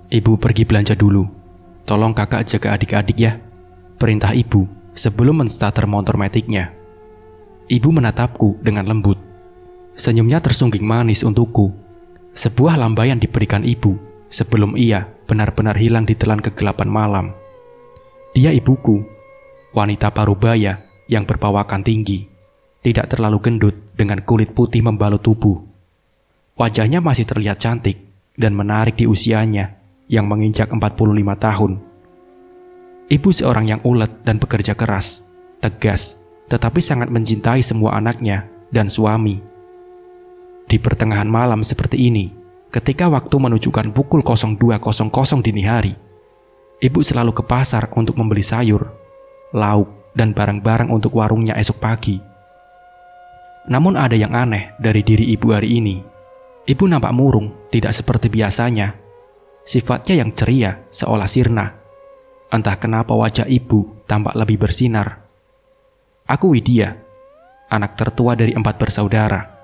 Ibu pergi belanja dulu. Tolong kakak jaga adik-adik ya. Perintah ibu sebelum menstarter motor metiknya. Ibu menatapku dengan lembut. Senyumnya tersungging manis untukku. Sebuah lambaian diberikan ibu sebelum ia benar-benar hilang di telan kegelapan malam. Dia ibuku, wanita parubaya yang berpawakan tinggi, tidak terlalu gendut dengan kulit putih membalut tubuh. Wajahnya masih terlihat cantik dan menarik di usianya yang menginjak 45 tahun. Ibu seorang yang ulet dan bekerja keras, tegas, tetapi sangat mencintai semua anaknya dan suami. Di pertengahan malam seperti ini, ketika waktu menunjukkan pukul 02.00 dini hari, ibu selalu ke pasar untuk membeli sayur, lauk, dan barang-barang untuk warungnya esok pagi. Namun ada yang aneh dari diri ibu hari ini. Ibu nampak murung, tidak seperti biasanya. Sifatnya yang ceria, seolah sirna. Entah kenapa wajah ibu tampak lebih bersinar. Aku Widya, anak tertua dari 4 bersaudara.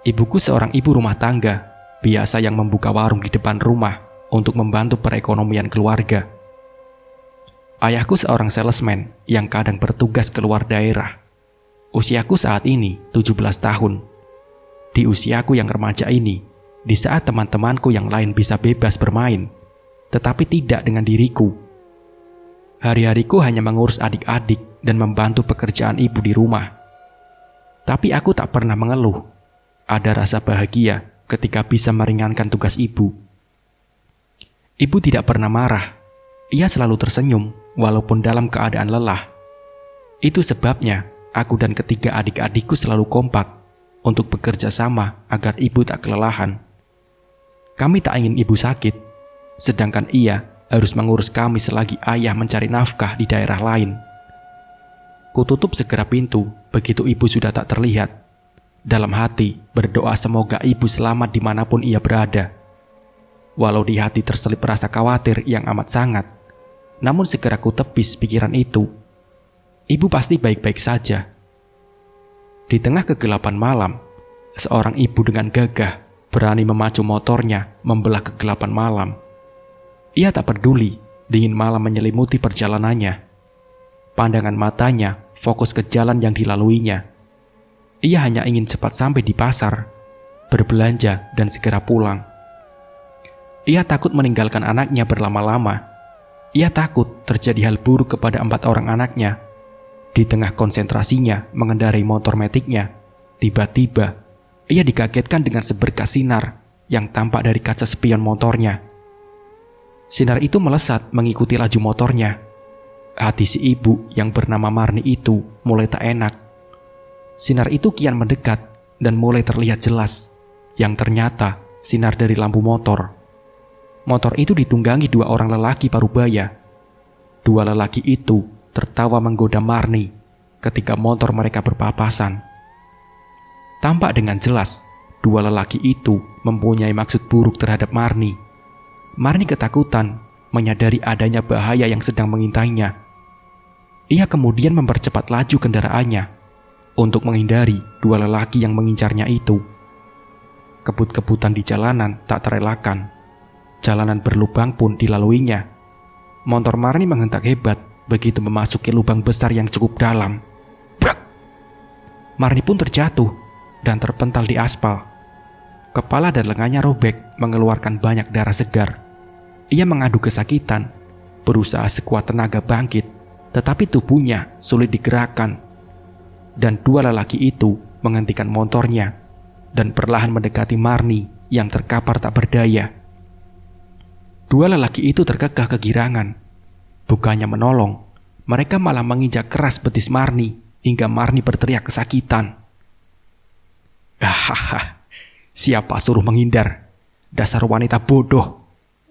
Ibuku seorang ibu rumah tangga, biasa yang membuka warung di depan rumah untuk membantu perekonomian keluarga. Ayahku seorang salesman yang kadang bertugas keluar daerah. Usiaku saat ini 17 tahun. Di usiaku yang remaja ini, di saat teman-temanku yang lain bisa bebas bermain, tetapi tidak dengan diriku. Hari-hariku hanya mengurus adik-adik dan membantu pekerjaan ibu di rumah. Tapi aku tak pernah mengeluh. Ada rasa bahagia ketika bisa meringankan tugas ibu. Ibu tidak pernah marah. Ia selalu tersenyum walaupun dalam keadaan lelah. Itu sebabnya aku dan ketiga adik-adikku selalu kompak untuk bekerja sama agar ibu tak kelelahan. Kami tak ingin ibu sakit, sedangkan ia harus mengurus kami selagi ayah mencari nafkah di daerah lain. Kututup segera pintu begitu ibu sudah tak terlihat. Dalam hati berdoa semoga ibu selamat dimanapun ia berada. Walau di hati terselip rasa khawatir yang amat sangat, namun segera ku tepis pikiran itu. Ibu pasti baik-baik saja. Di tengah kegelapan malam, seorang ibu dengan gagah berani memacu motornya membelah kegelapan malam. Ia tak peduli dingin malam menyelimuti perjalanannya. Pandangan matanya fokus ke jalan yang dilaluinya. Ia hanya ingin cepat sampai di pasar, berbelanja dan segera pulang. Ia takut meninggalkan anaknya berlama-lama. Ia takut terjadi hal buruk kepada 4 orang anaknya. Di tengah konsentrasinya mengendarai motor metiknya, tiba-tiba ia dikagetkan dengan seberkas sinar yang tampak dari kaca spion motornya. Sinar itu melesat mengikuti laju motornya. Hati si ibu yang bernama Marni itu mulai tak enak. Sinar itu kian mendekat dan mulai terlihat jelas, yang ternyata sinar dari lampu motor. Motor itu ditunggangi 2 orang lelaki parubaya. 2 lelaki itu tertawa menggoda Marni ketika motor mereka berpapasan. Tampak dengan jelas 2 lelaki itu mempunyai maksud buruk terhadap Marni. Marni ketakutan menyadari adanya bahaya yang sedang mengintainya. Ia kemudian mempercepat laju kendaraannya untuk menghindari 2 lelaki yang mengincarnya itu. Kebut-kebutan di jalanan tak terelakkan. Jalanan berlubang pun dilaluinya. Motor Marni menghentak hebat begitu memasuki lubang besar yang cukup dalam. Brak! Marni pun terjatuh dan terpental di aspal. Kepala dan lengannya robek mengeluarkan banyak darah segar. Ia mengadu kesakitan, berusaha sekuat tenaga bangkit, tetapi tubuhnya sulit digerakkan. Dan 2 lelaki itu menghentikan motornya dan perlahan mendekati Marni yang terkapar tak berdaya. 2 lelaki itu terkekeh kegirangan. Bukannya menolong, mereka malah menginjak keras betis Marni hingga Marni berteriak kesakitan. Hahaha, siapa suruh menghindar? Dasar wanita bodoh,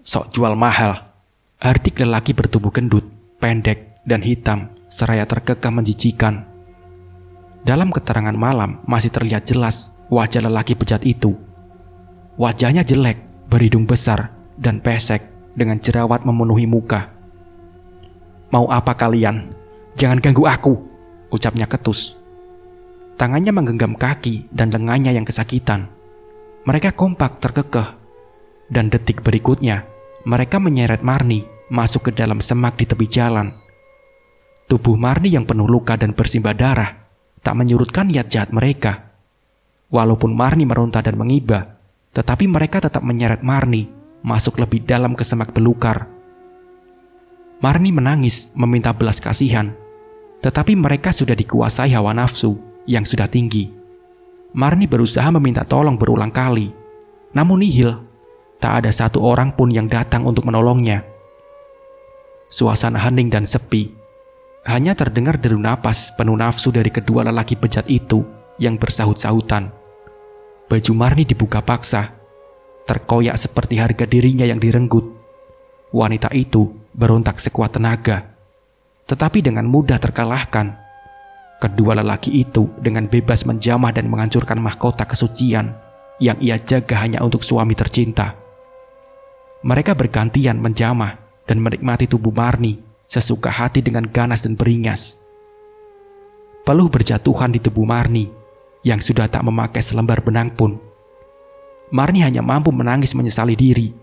sok jual mahal. Hardik lelaki bertubuh gendut, pendek, dan hitam, seraya terkekeh menjijikan. Dalam keterangan malam masih terlihat jelas wajah lelaki bejat itu. Wajahnya jelek, berhidung besar, dan pesek dengan jerawat memenuhi muka. Mau apa kalian? Jangan ganggu aku, ucapnya ketus. Tangannya menggenggam kaki dan lengannya yang kesakitan. Mereka kompak terkekeh. Dan detik berikutnya, mereka menyeret Marni masuk ke dalam semak di tepi jalan. Tubuh Marni yang penuh luka dan bersimbah darah tak menyurutkan niat jahat mereka. Walaupun Marni meronta dan mengiba, tetapi mereka tetap menyeret Marni masuk lebih dalam ke semak belukar. Marni menangis meminta belas kasihan, tetapi mereka sudah dikuasai hawa nafsu yang sudah tinggi. Marni berusaha meminta tolong berulang kali, namun nihil. Tak ada satu orang pun yang datang untuk menolongnya. Suasana hening dan sepi. Hanya terdengar deru napas penuh nafsu dari kedua lelaki bejat itu yang bersahut-sahutan. Baju Marni dibuka paksa, terkoyak seperti harga dirinya yang direnggut. Wanita itu berontak sekuat tenaga, tetapi dengan mudah terkalahkan. Kedua lelaki itu dengan bebas menjamah dan menghancurkan mahkota kesucian yang ia jaga hanya untuk suami tercinta. Mereka bergantian menjamah dan menikmati tubuh Marni sesuka hati dengan ganas dan beringas. Peluh berjatuhan di tubuh Marni yang sudah tak memakai selembar benang pun. Marni hanya mampu menangis menyesali diri.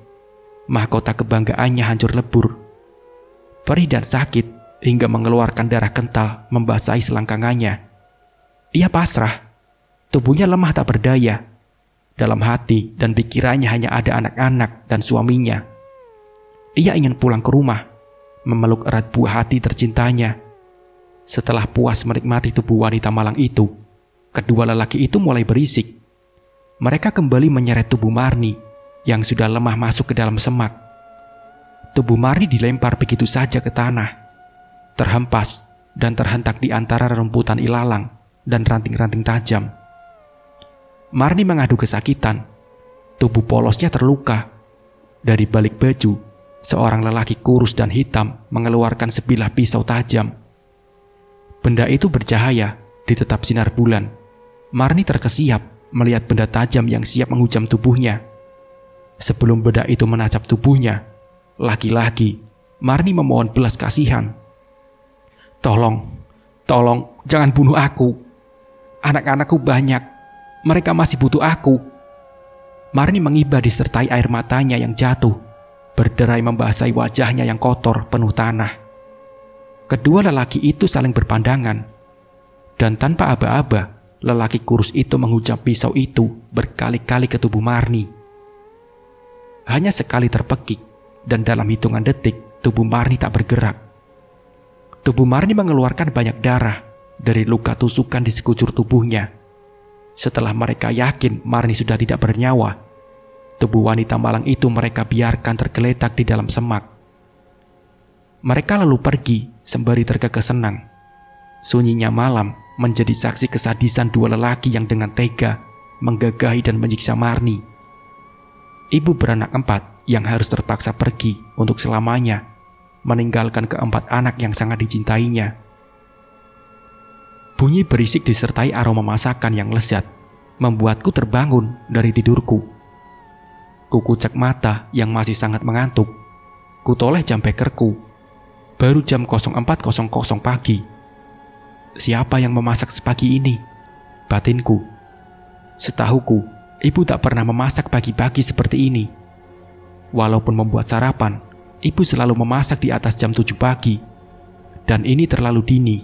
Mahkota kebanggaannya hancur lebur. Perih dan sakit hingga mengeluarkan darah kental membasahi selangkangannya. Ia pasrah. Tubuhnya lemah tak berdaya. Dalam hati dan pikirannya hanya ada anak-anak dan suaminya. Ia ingin pulang ke rumah, memeluk erat buah hati tercintanya. Setelah puas menikmati tubuh wanita malang itu, kedua lelaki itu mulai berisik. Mereka kembali menyeret tubuh Marni yang sudah lemah masuk ke dalam semak. Tubuh Marni dilempar begitu saja ke tanah, terhempas dan terhentak di antara rerumputan ilalang dan ranting-ranting tajam. Marni mengadu kesakitan. Tubuh polosnya terluka. Dari balik baju, seorang lelaki kurus dan hitam mengeluarkan sebilah pisau tajam. Benda itu bercahaya di tetap sinar bulan. Marni terkesiap melihat benda tajam yang siap menghujam tubuhnya. Sebelum benda itu menancap tubuhnya, lagi-lagi Marni memohon belas kasihan. Tolong, jangan bunuh aku. Anak-anakku banyak, mereka masih butuh aku. Marni mengiba disertai air matanya yang jatuh, berderai membasahi wajahnya yang kotor penuh tanah. Kedua lelaki itu saling berpandangan, dan tanpa aba-aba, lelaki kurus itu menghujam pisau itu berkali-kali ke tubuh Marni. Hanya sekali terpekik, dan dalam hitungan detik, tubuh Marni tak bergerak. Tubuh Marni mengeluarkan banyak darah dari luka tusukan di sekujur tubuhnya. Setelah mereka yakin Marni sudah tidak bernyawa, tubuh wanita malang itu mereka biarkan tergeletak di dalam semak. Mereka lalu pergi sembari terkekeh senang. Sunyinya malam menjadi saksi kesadisan dua lelaki yang dengan tega menggagahi dan menyiksa Marni. Ibu beranak 4 yang harus terpaksa pergi untuk selamanya, meninggalkan keempat anak yang sangat dicintainya. Bunyi berisik disertai aroma masakan yang lezat membuatku terbangun dari tidurku. Kukucek mata yang masih sangat mengantuk. Kutoleh jam bekerku. Baru jam 04.00 pagi. Siapa yang memasak sepagi ini? Batinku. Setahuku, ibu tak pernah memasak pagi-pagi seperti ini. Walaupun membuat sarapan, ibu selalu memasak di atas jam 7 pagi. Dan ini terlalu dini.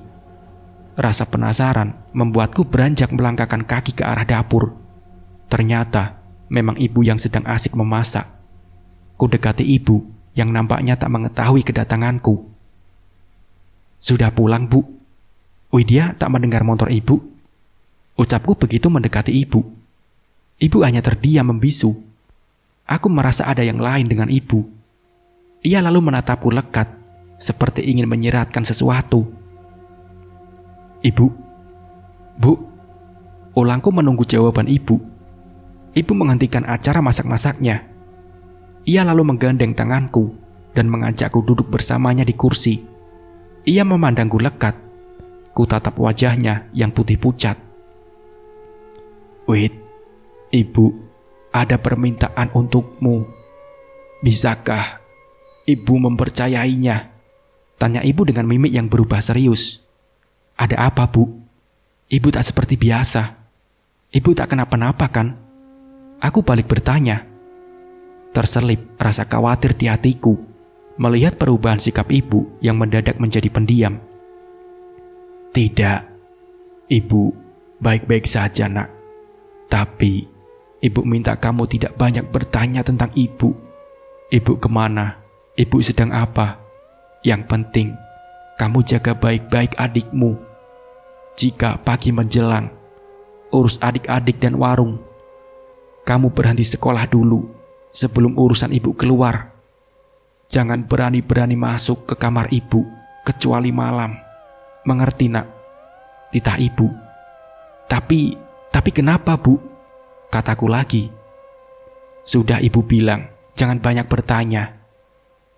Rasa penasaran membuatku beranjak melangkahkan kaki ke arah dapur. Ternyata memang ibu yang sedang asik memasak. Ku dekati ibu yang nampaknya tak mengetahui kedatanganku. Sudah pulang, Bu? Widya tak mendengar motor ibu. Ucapku begitu mendekati ibu. Ibu hanya terdiam membisu. Aku merasa ada yang lain dengan ibu. Ia lalu menatapku lekat, seperti ingin menyiratkan sesuatu. Ibu, Bu, ulangku menunggu jawaban ibu. Ibu menghentikan acara masak-masaknya. Ia lalu menggandeng tanganku dan mengajakku duduk bersamanya di kursi. Ia memandangku lekat. Ku tatap wajahnya yang putih pucat. Wid, ibu, ada permintaan untukmu. Bisakah ibu mempercayainya? Tanya ibu dengan mimik yang berubah serius. Ada apa, Bu? Ibu tak seperti biasa. Ibu tak kenapa-napa kan? Aku balik bertanya. Terselip rasa khawatir di hatiku melihat perubahan sikap ibu yang mendadak menjadi pendiam. "Tidak, ibu baik-baik saja, nak. Tapi ibu minta kamu tidak banyak bertanya tentang ibu. Ibu kemana? Ibu sedang apa? Yang penting kamu jaga baik-baik adikmu. Jika pagi menjelang, urus adik-adik dan warung. Kamu berhenti sekolah dulu sebelum urusan ibu keluar. Jangan berani-berani masuk ke kamar ibu kecuali malam. Mengerti, nak?" Titah ibu. Tapi kenapa, Bu?" kataku lagi. "Sudah ibu bilang, jangan banyak bertanya.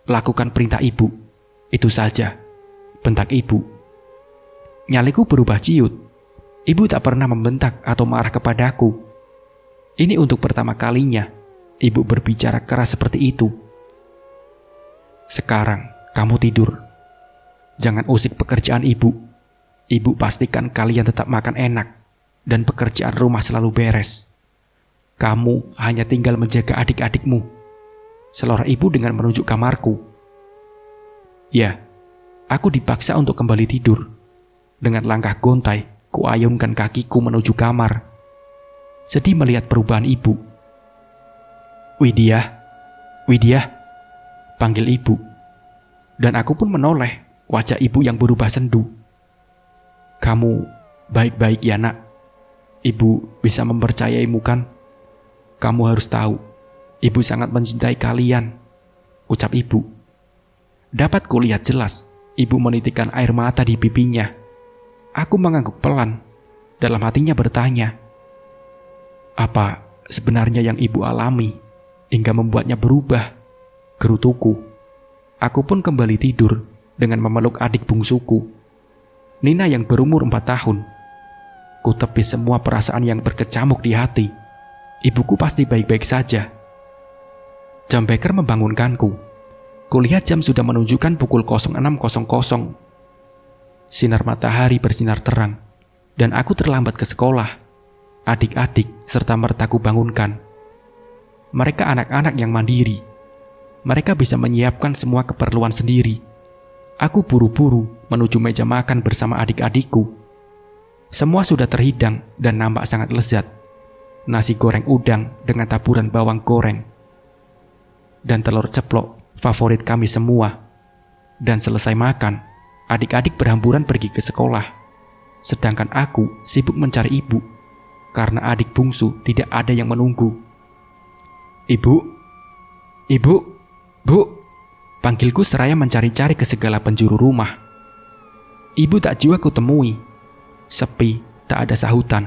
Lakukan perintah ibu. Itu saja," bentak ibu. Nyaliku berubah ciut. Ibu tak pernah membentak atau marah kepadaku. Ini untuk pertama kalinya ibu berbicara keras seperti itu. "Sekarang kamu tidur. Jangan usik pekerjaan ibu. Ibu pastikan kalian tetap makan enak dan pekerjaan rumah selalu beres. Kamu hanya tinggal menjaga adik-adikmu," selorah ibu dengan menunjuk kamarku. Ya, aku dipaksa untuk kembali tidur. Dengan langkah gontai, kuayunkan kakiku menuju kamar. Sedih melihat perubahan ibu. "Widya, Widya," panggil ibu. Dan aku pun menoleh wajah ibu yang berubah sendu. "Kamu baik-baik ya, nak. Ibu bisa mempercayaimu kan? Kamu harus tahu, ibu sangat mencintai kalian," ucap ibu. Dapat kulihat jelas, ibu menitikkan air mata di pipinya. Aku mengangguk pelan, dalam hatinya bertanya, apa sebenarnya yang ibu alami hingga membuatnya berubah? Gerutuku. Aku pun kembali tidur dengan memeluk adik bungsuku, Nina yang berumur 4 tahun. Ku tepis semua perasaan yang berkecamuk di hati. Ibuku pasti baik-baik saja. Jam beker membangunkanku. Kulihat jam sudah menunjukkan pukul 06.00. Sinar matahari bersinar terang, dan aku terlambat ke sekolah. Adik-adik serta mertaku bangunkan. Mereka anak-anak yang mandiri. Mereka bisa menyiapkan semua keperluan sendiri. Aku buru-buru menuju meja makan bersama adik-adikku. Semua sudah terhidang dan nampak sangat lezat. Nasi goreng udang dengan taburan bawang goreng dan telur ceplok, favorit kami semua. Dan selesai makan, adik-adik berhamburan pergi ke sekolah. Sedangkan aku sibuk mencari ibu, karena adik bungsu tidak ada yang menunggu. "Ibu, ibu, bu," panggilku seraya mencari-cari ke segala penjuru rumah. Ibu tak jua kutemui. Sepi, tak ada sahutan.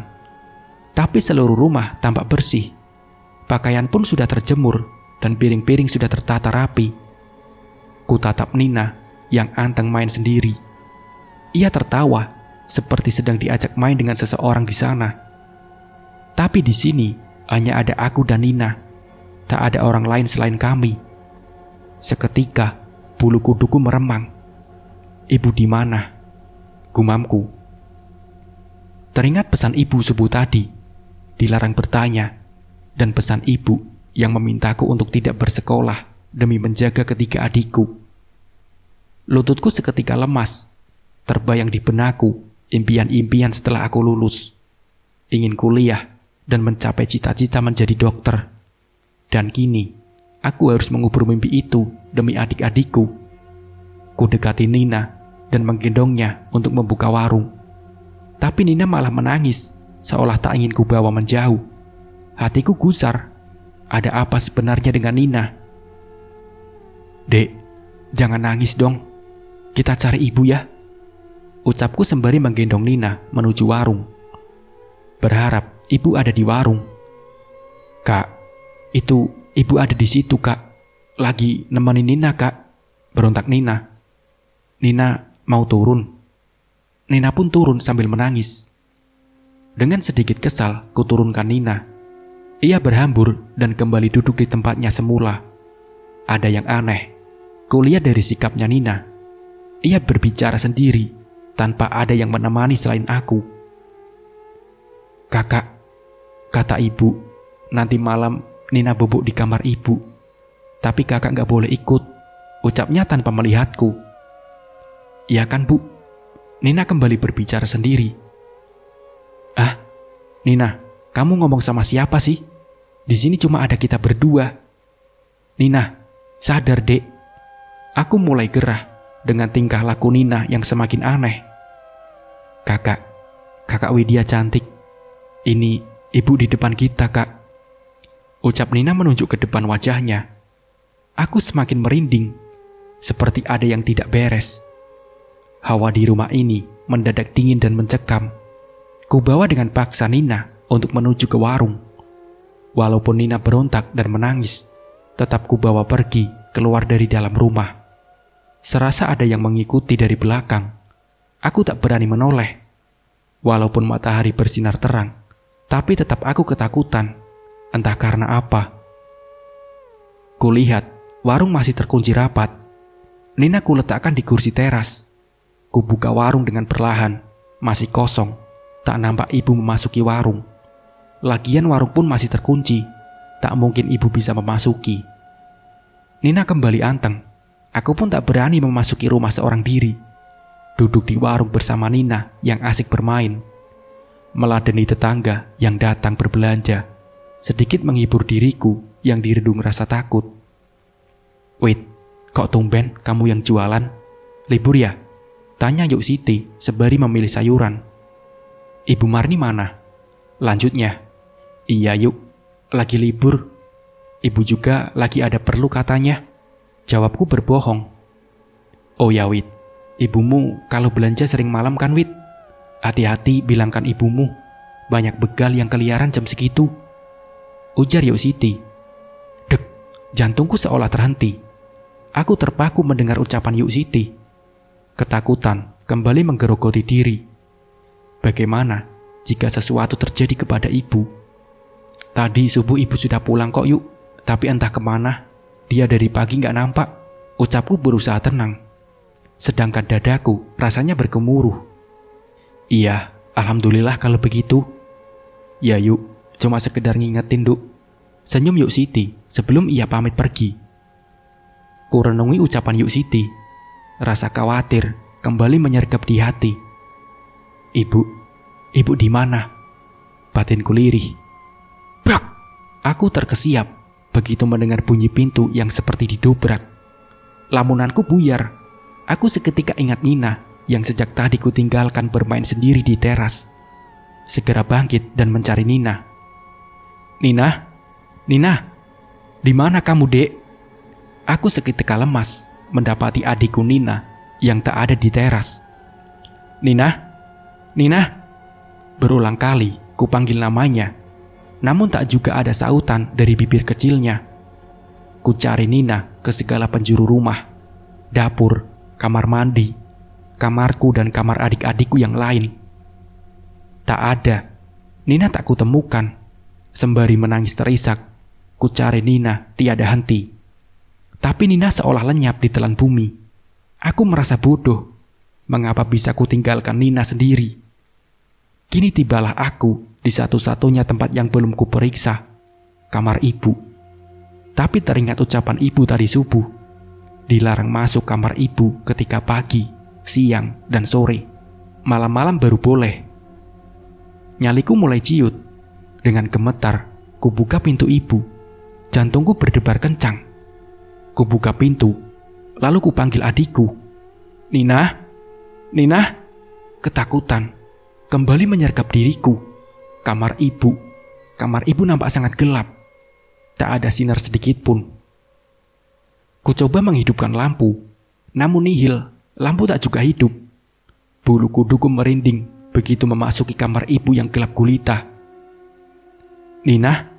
Tapi seluruh rumah tampak bersih. Pakaian pun sudah terjemur dan piring-piring sudah tertata rapi. Kutatap Nina yang anteng main sendiri. Ia tertawa seperti sedang diajak main dengan seseorang di sana. Tapi di sini hanya ada aku dan Nina. Tak ada orang lain selain kami. Seketika bulu kuduku meremang. "Ibu di mana?" gumamku. Teringat pesan ibu subuh tadi, dilarang bertanya, dan pesan ibu yang memintaku untuk tidak bersekolah demi menjaga ketiga adikku. Lututku seketika lemas. Terbayang di benakku impian-impian setelah aku lulus. Ingin kuliah dan mencapai cita-cita menjadi dokter. Dan kini, aku harus mengubur mimpi itu demi adik-adikku. Ku dekati Nina dan menggendongnya untuk membuka warung. Tapi Nina malah menangis, seolah tak ingin ku bawa menjauh. Hatiku gusar. Ada apa sebenarnya dengan Nina? "Dek, jangan nangis dong. Kita cari ibu ya," ucapku sembari menggendong Nina menuju warung. Berharap ibu ada di warung. "Kak, itu ibu ada di situ, Kak. Lagi nemenin Nina, Kak," berontak Nina. "Nina mau turun." Nina pun turun sambil menangis. Dengan sedikit kesal, kuturunkan Nina. Ia berhambur dan kembali duduk di tempatnya semula. Ada yang aneh. Kulihat dari sikapnya Nina. Ia berbicara sendiri, tanpa ada yang menemani selain aku. "Kakak," kata ibu, "nanti malam Nina bubuk di kamar ibu. Tapi kakak gak boleh ikut, ucapnya tanpa melihatku. Iya kan Bu? Nina kembali berbicara sendiri. Ah, Nina, kamu ngomong sama siapa sih? Di sini cuma ada kita berdua. Nina, sadar dek. Aku mulai gerah dengan tingkah laku Nina yang semakin aneh. Kakak Widya cantik. Ini ibu di depan kita, Kak. Ucap Nina menunjuk ke depan wajahnya. Aku semakin merinding, seperti ada yang tidak beres. Hawa di rumah ini mendadak dingin dan mencekam. Kubawa dengan paksa Nina untuk menuju ke warung. Walaupun Nina berontak dan menangis, tetap kubawa pergi keluar dari dalam rumah. Serasa ada yang mengikuti dari belakang. Aku tak berani menoleh. Walaupun matahari bersinar terang, tapi tetap aku ketakutan. Entah karena apa. Kulihat warung masih terkunci rapat. Nina kuletakkan di kursi teras. Kubuka warung dengan perlahan. Masih kosong. Tak nampak ibu memasuki warung. Lagian warung pun masih terkunci. Tak mungkin ibu bisa memasuki. Nina kembali anteng. Aku pun tak berani memasuki rumah seorang diri. Duduk di warung bersama Nina yang asik bermain. Meladeni tetangga yang datang berbelanja. Sedikit menghibur diriku yang diredung rasa takut. Wait, kok tumben kamu yang jualan? Libur ya? Tanya Yuk Siti sembari memilih sayuran. Ibu Marni mana? Lanjutnya, iya Yuk, lagi libur. Ibu juga lagi ada perlu katanya. Jawabku berbohong. Oh ya Wit, ibumu kalau belanja sering malam kan Wit? Hati-hati bilangkan ibumu, banyak begal yang keliaran jam segitu. Ujar Yuk Siti. Dek, jantungku seolah terhenti. Aku terpaku mendengar ucapan Yuk Siti. Ketakutan kembali menggerogoti diri. Bagaimana jika sesuatu terjadi kepada ibu? Tadi subuh ibu sudah pulang kok Yuk, tapi entah kemana. Dia dari pagi gak nampak. Ucapku berusaha tenang. Sedangkan dadaku rasanya bergemuruh. Iya, alhamdulillah kalau begitu. Ya Yuk, cuma sekedar ngingetin Duk. Senyum Yuk Siti sebelum ia pamit pergi. Kurenungi ucapan Yuk Siti. Rasa khawatir kembali menyergap di hati. Ibu di mana? Batinku lirih. Brak! Aku terkesiap begitu mendengar bunyi pintu yang seperti didobrak. Lamunanku buyar. Aku seketika ingat Nina yang sejak tadi kutinggalkan bermain sendiri di teras. Segera bangkit dan mencari Nina. Nina, di mana kamu, Dek? Aku seketika lemas mendapati adikku Nina yang tak ada di teras. Nina. Berulang kali kupanggil namanya, namun tak juga ada sautan dari bibir kecilnya. Ku cari Nina ke segala penjuru rumah, dapur, kamar mandi, kamarku dan kamar adik-adikku yang lain. Tak ada. Nina tak kutemukan. Sembari menangis terisak, ku cari Nina tiada henti. Tapi Nina seolah lenyap di telan bumi. Aku merasa bodoh. Mengapa bisa kutinggalkan Nina sendiri? Kini tibalah aku di satu-satunya tempat yang belum kuperiksa, kamar ibu. Tapi teringat ucapan ibu tadi subuh. Dilarang masuk kamar ibu ketika pagi, siang, dan sore. Malam-malam baru boleh. Nyaliku mulai ciut. Dengan gemetar, kubuka pintu ibu. Jantungku berdebar kencang. Kubuka pintu, lalu kupanggil adikku. Nina. Ketakutan kembali menyergap diriku. Kamar ibu nampak sangat gelap. Tak ada sinar sedikit pun. Ku coba menghidupkan lampu, namun nihil, lampu tak juga hidup. Bulu kuduku merinding begitu memasuki kamar ibu yang gelap gulita. Nina,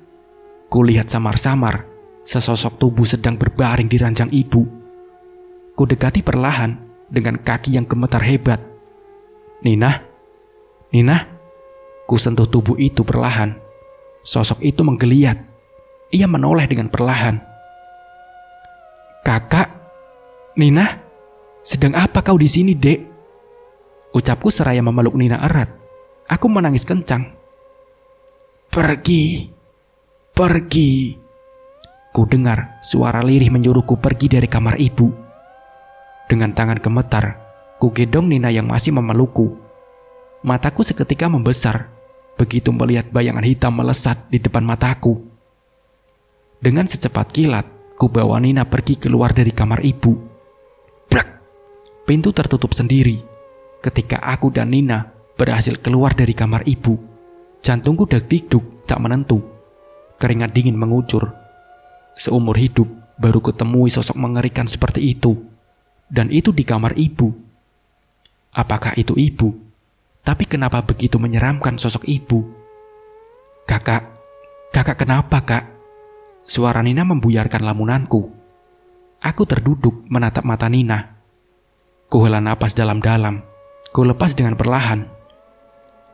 kulihat samar-samar sesosok tubuh sedang berbaring di ranjang ibu. Ku dekati perlahan dengan kaki yang gemetar hebat. Nina, ku sentuh tubuh itu perlahan. Sosok itu menggeliat. Ia menoleh dengan perlahan. Kakak, Nina, sedang apa kau di sini, Dek? Ucapku seraya memeluk Nina erat. Aku menangis kencang. Pergi. Ku dengar suara lirih menyuruhku pergi dari kamar ibu. Dengan tangan gemetar, ku gendong Nina yang masih memelukku. Mataku seketika membesar begitu melihat bayangan hitam melesat di depan mataku. Dengan secepat kilat, ku bawa Nina pergi keluar dari kamar ibu. Brak! Pintu tertutup sendiri. Ketika aku dan Nina berhasil keluar dari kamar ibu, jantungku deg-degduk tak menentu. Keringat dingin mengucur. Seumur hidup baru kutemui sosok mengerikan seperti itu. Dan itu di kamar ibu. Apakah itu ibu? Tapi kenapa begitu menyeramkan sosok ibu? Kakak kenapa, Kak? Suara Nina membuyarkan lamunanku. Aku terduduk menatap mata Nina. Ku hela napas dalam-dalam. Ku lepas dengan perlahan.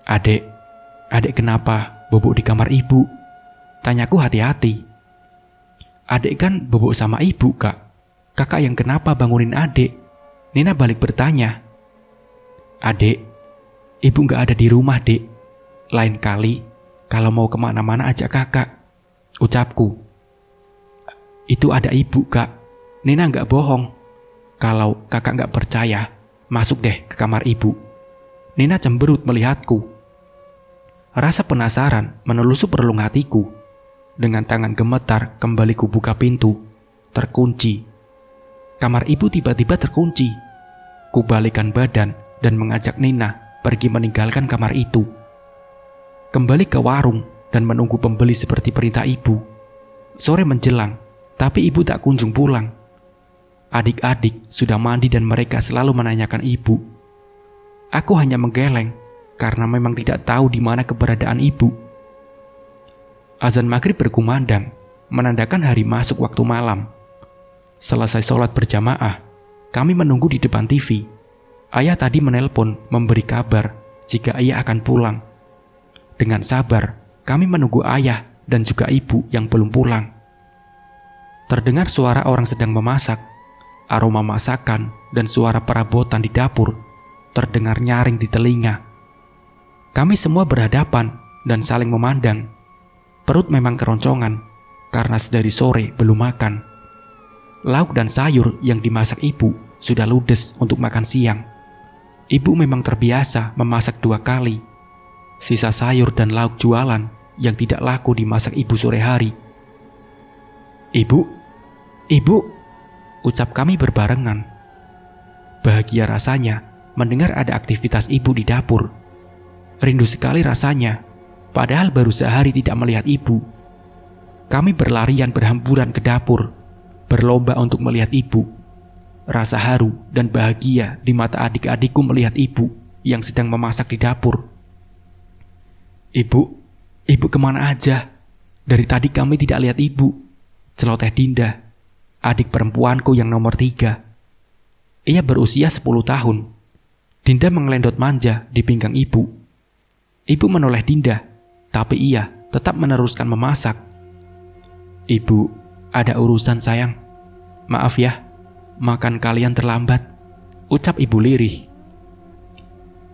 Adek kenapa bobok di kamar ibu? Tanyaku hati-hati. Adek kan bobok sama ibu, Kak. Kakak yang kenapa bangunin adek? Nina balik bertanya. Adek, ibu gak ada di rumah, dek. Lain kali, kalau mau kemana-mana ajak kakak, ucapku. Itu ada ibu, Kak. Nina gak bohong. Kalau kakak gak percaya, masuk deh ke kamar ibu. Nina cemberut melihatku. Rasa penasaran menelusup relung hatiku. Dengan tangan gemetar kembali kubuka pintu. Terkunci. Kamar ibu tiba-tiba terkunci. Kubalikan badan dan mengajak Nina pergi meninggalkan kamar itu. Kembali ke warung dan menunggu pembeli seperti perintah ibu. Sore menjelang, tapi ibu tak kunjung pulang. Adik-adik sudah mandi dan mereka selalu menanyakan ibu. Aku hanya menggeleng karena memang tidak tahu di mana keberadaan ibu. Azan maghrib berkumandang, menandakan hari masuk waktu malam. Selesai sholat berjamaah, kami menunggu di depan TV. Ayah tadi menelpon memberi kabar jika ayah akan pulang. Dengan sabar, kami menunggu ayah dan juga ibu yang belum pulang. Terdengar suara orang sedang memasak. Aroma masakan dan suara perabotan di dapur terdengar nyaring di telinga. Kami semua berhadapan dan saling memandang. Perut memang keroncongan karena sedari sore belum makan. Lauk dan sayur yang dimasak ibu sudah ludes untuk makan siang. Ibu memang terbiasa memasak 2 kali. Sisa sayur dan lauk jualan yang tidak laku dimasak ibu sore hari. Ibu, ucap kami berbarengan. Bahagia rasanya mendengar ada aktivitas ibu di dapur. Rindu sekali rasanya, padahal baru sehari tidak melihat ibu. Kami berlarian berhamburan ke dapur, berlomba untuk melihat ibu. Rasa haru dan bahagia di mata adik-adikku melihat ibu yang sedang memasak di dapur. Ibu kemana aja? Dari tadi kami tidak lihat ibu, celoteh Dinda, adik perempuanku yang nomor 3. Ia berusia 10 tahun. Dinda mengelendot manja di pinggang ibu. Ibu menoleh Dinda, tapi ia tetap meneruskan memasak. Ibu, ada urusan sayang. Maaf ya, makan kalian terlambat, ucap ibu lirih.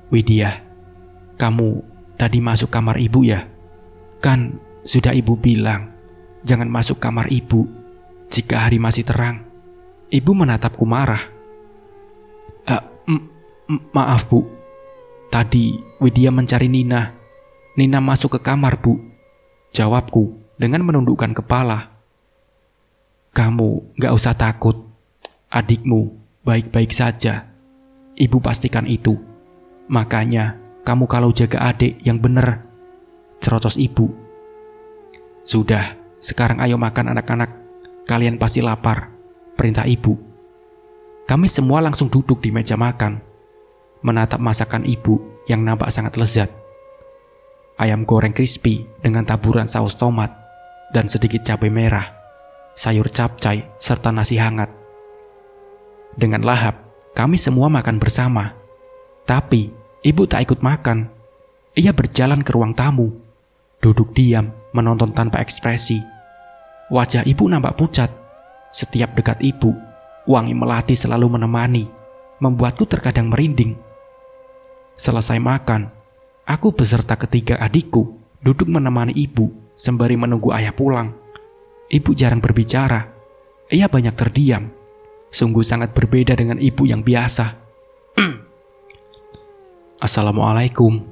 Widya, kamu tadi masuk kamar ibu ya? Kan sudah ibu bilang, jangan masuk kamar ibu jika hari masih terang. Ibu menatapku marah. Maaf bu, tadi Widya mencari Nina. Nina masuk ke kamar bu, jawabku dengan menundukkan kepala. Kamu gak usah takut, adikmu baik-baik saja. Ibu pastikan itu. Makanya kamu kalau jaga adik yang bener, cerocos ibu. Sudah, sekarang ayo makan anak-anak. Kalian pasti lapar, perintah ibu. Kami semua langsung duduk di meja makan, menatap masakan ibu yang nampak sangat lezat. Ayam goreng crispy dengan taburan saus tomat dan sedikit cabai merah, sayur capcay serta nasi hangat. Dengan lahap, kami semua makan bersama. Tapi ibu tak ikut makan. Ia berjalan ke ruang tamu, duduk diam menonton tanpa ekspresi. Wajah ibu nampak pucat. Setiap dekat ibu, wangi melati selalu menemani, membuatku terkadang merinding. Selesai makan, aku beserta ketiga adikku duduk menemani ibu sembari menunggu ayah pulang. Ibu jarang berbicara. Ia banyak terdiam. Sungguh sangat berbeda dengan ibu yang biasa. Assalamualaikum.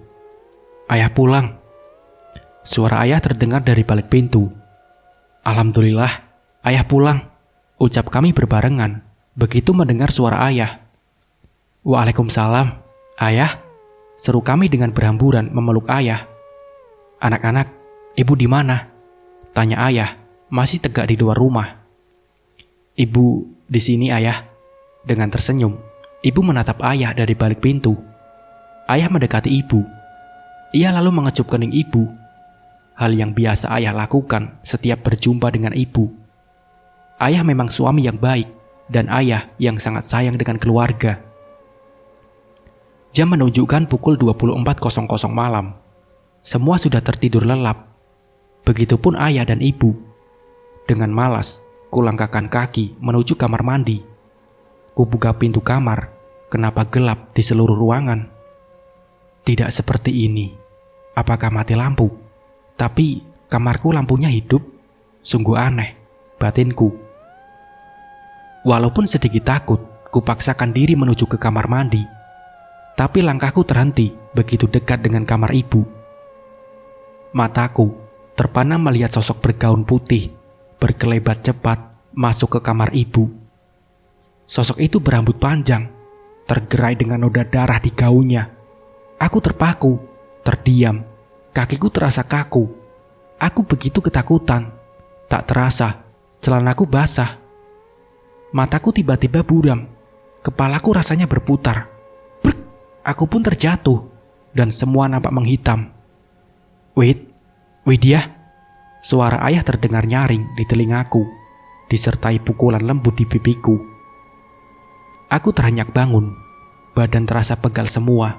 Ayah pulang. Suara ayah terdengar dari balik pintu. Alhamdulillah, ayah pulang, ucap kami berbarengan begitu mendengar suara ayah. Waalaikumsalam, ayah, seru kami dengan berhamburan memeluk ayah. Anak-anak, ibu di mana? Tanya ayah, masih tegak di luar rumah. Ibu di sini, ayah. Dengan tersenyum, ibu menatap ayah dari balik pintu. Ayah mendekati ibu. Ia lalu mengecup kening ibu. Hal yang biasa ayah lakukan setiap berjumpa dengan ibu. Ayah memang suami yang baik dan ayah yang sangat sayang dengan keluarga. Jam menunjukkan pukul 24.00 malam. Semua sudah tertidur lelap. Begitupun ayah dan ibu. Dengan malas, kulangkahkan kaki menuju kamar mandi. Kubuka pintu kamar, kenapa gelap di seluruh ruangan? Tidak seperti ini. Apakah mati lampu? Tapi kamarku lampunya hidup. Sungguh aneh, batinku. Walaupun sedikit takut, kupaksakan diri menuju ke kamar mandi. Tapi langkahku terhenti begitu dekat dengan kamar ibu. Mataku terpana melihat sosok bergaun putih, berkelebat cepat masuk ke kamar ibu. Sosok itu berambut panjang, tergerai dengan noda darah di gaunnya. Aku terpaku, terdiam, kakiku terasa kaku. Aku begitu ketakutan, tak terasa celanaku basah. Mataku tiba-tiba buram, kepalaku rasanya berputar. Brek, aku pun terjatuh, dan semua nampak menghitam. Widya. Suara ayah terdengar nyaring di telingaku, disertai pukulan lembut di pipiku. Aku terenyak bangun, badan terasa pegal semua.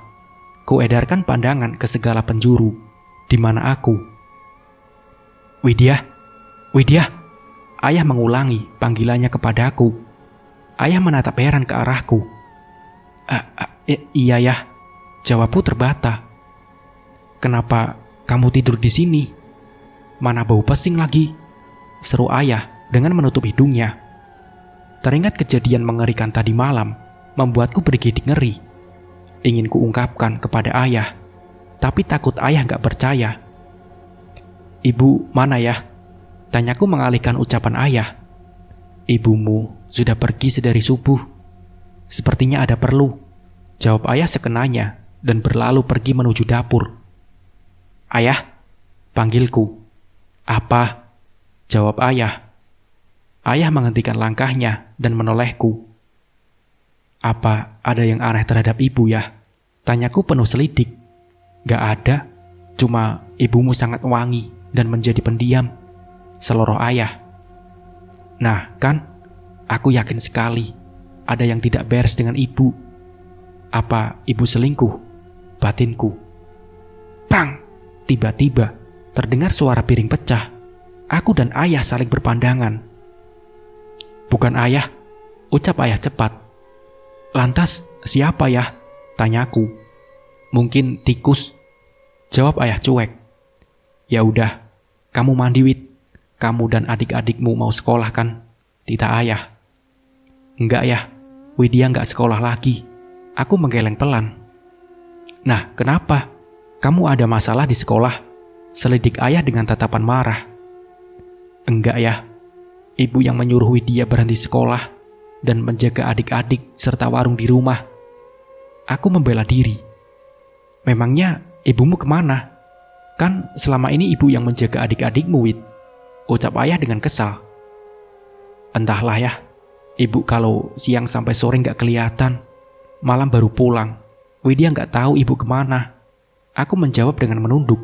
Kuedarkan pandangan ke segala penjuru, di mana aku. Widya. Ayah mengulangi panggilannya kepadaku. Ayah menatap heran ke arahku. Iya ya, jawabku terbata. Kenapa kamu tidur di sini? Mana bau pesing lagi? Seru ayah dengan menutup hidungnya. Teringat kejadian mengerikan tadi malam, membuatku bergidik ngeri. Ingin kuungkapkan kepada ayah, tapi takut ayah gak percaya. Ibu mana ya? Tanyaku mengalihkan ucapan ayah. Ibumu sudah pergi sedari subuh. Sepertinya ada perlu, jawab ayah sekenanya dan berlalu pergi menuju dapur. Ayah, panggilku. Apa? Jawab ayah. Ayah menghentikan langkahnya dan menolehku. Apa ada yang aneh terhadap ibu ya? Tanyaku penuh selidik. Gak ada, cuma ibumu sangat wangi dan menjadi pendiam. Seloroh ayah. Nah kan, aku yakin sekali ada yang tidak beres dengan ibu. Apa ibu selingkuh? Batinku. Prang! Tiba-tiba terdengar suara piring pecah. Aku dan ayah saling berpandangan. Bukan ayah, ucap ayah cepat. Lantas siapa ya? Tanyaku. Mungkin tikus, jawab ayah cuek. Ya udah, kamu mandi Wid. Kamu dan adik-adikmu mau sekolah kan? Tidak ayah. Enggak ya, Widya enggak sekolah lagi. Aku menggeleng pelan. Nah, kenapa? Kamu ada masalah di sekolah? Selidik ayah dengan tatapan marah. Enggak ya, ibu yang menyuruh Widya berhenti sekolah dan menjaga adik-adik serta warung di rumah. Aku membela diri. Memangnya ibumu kemana? Kan selama ini ibu yang menjaga adik-adikmu, Wid. Ucap ayah dengan kesal. Entahlah ya, ibu kalau siang sampai sore gak kelihatan, malam baru pulang. Widya gak tahu ibu kemana. Aku menjawab dengan menunduk.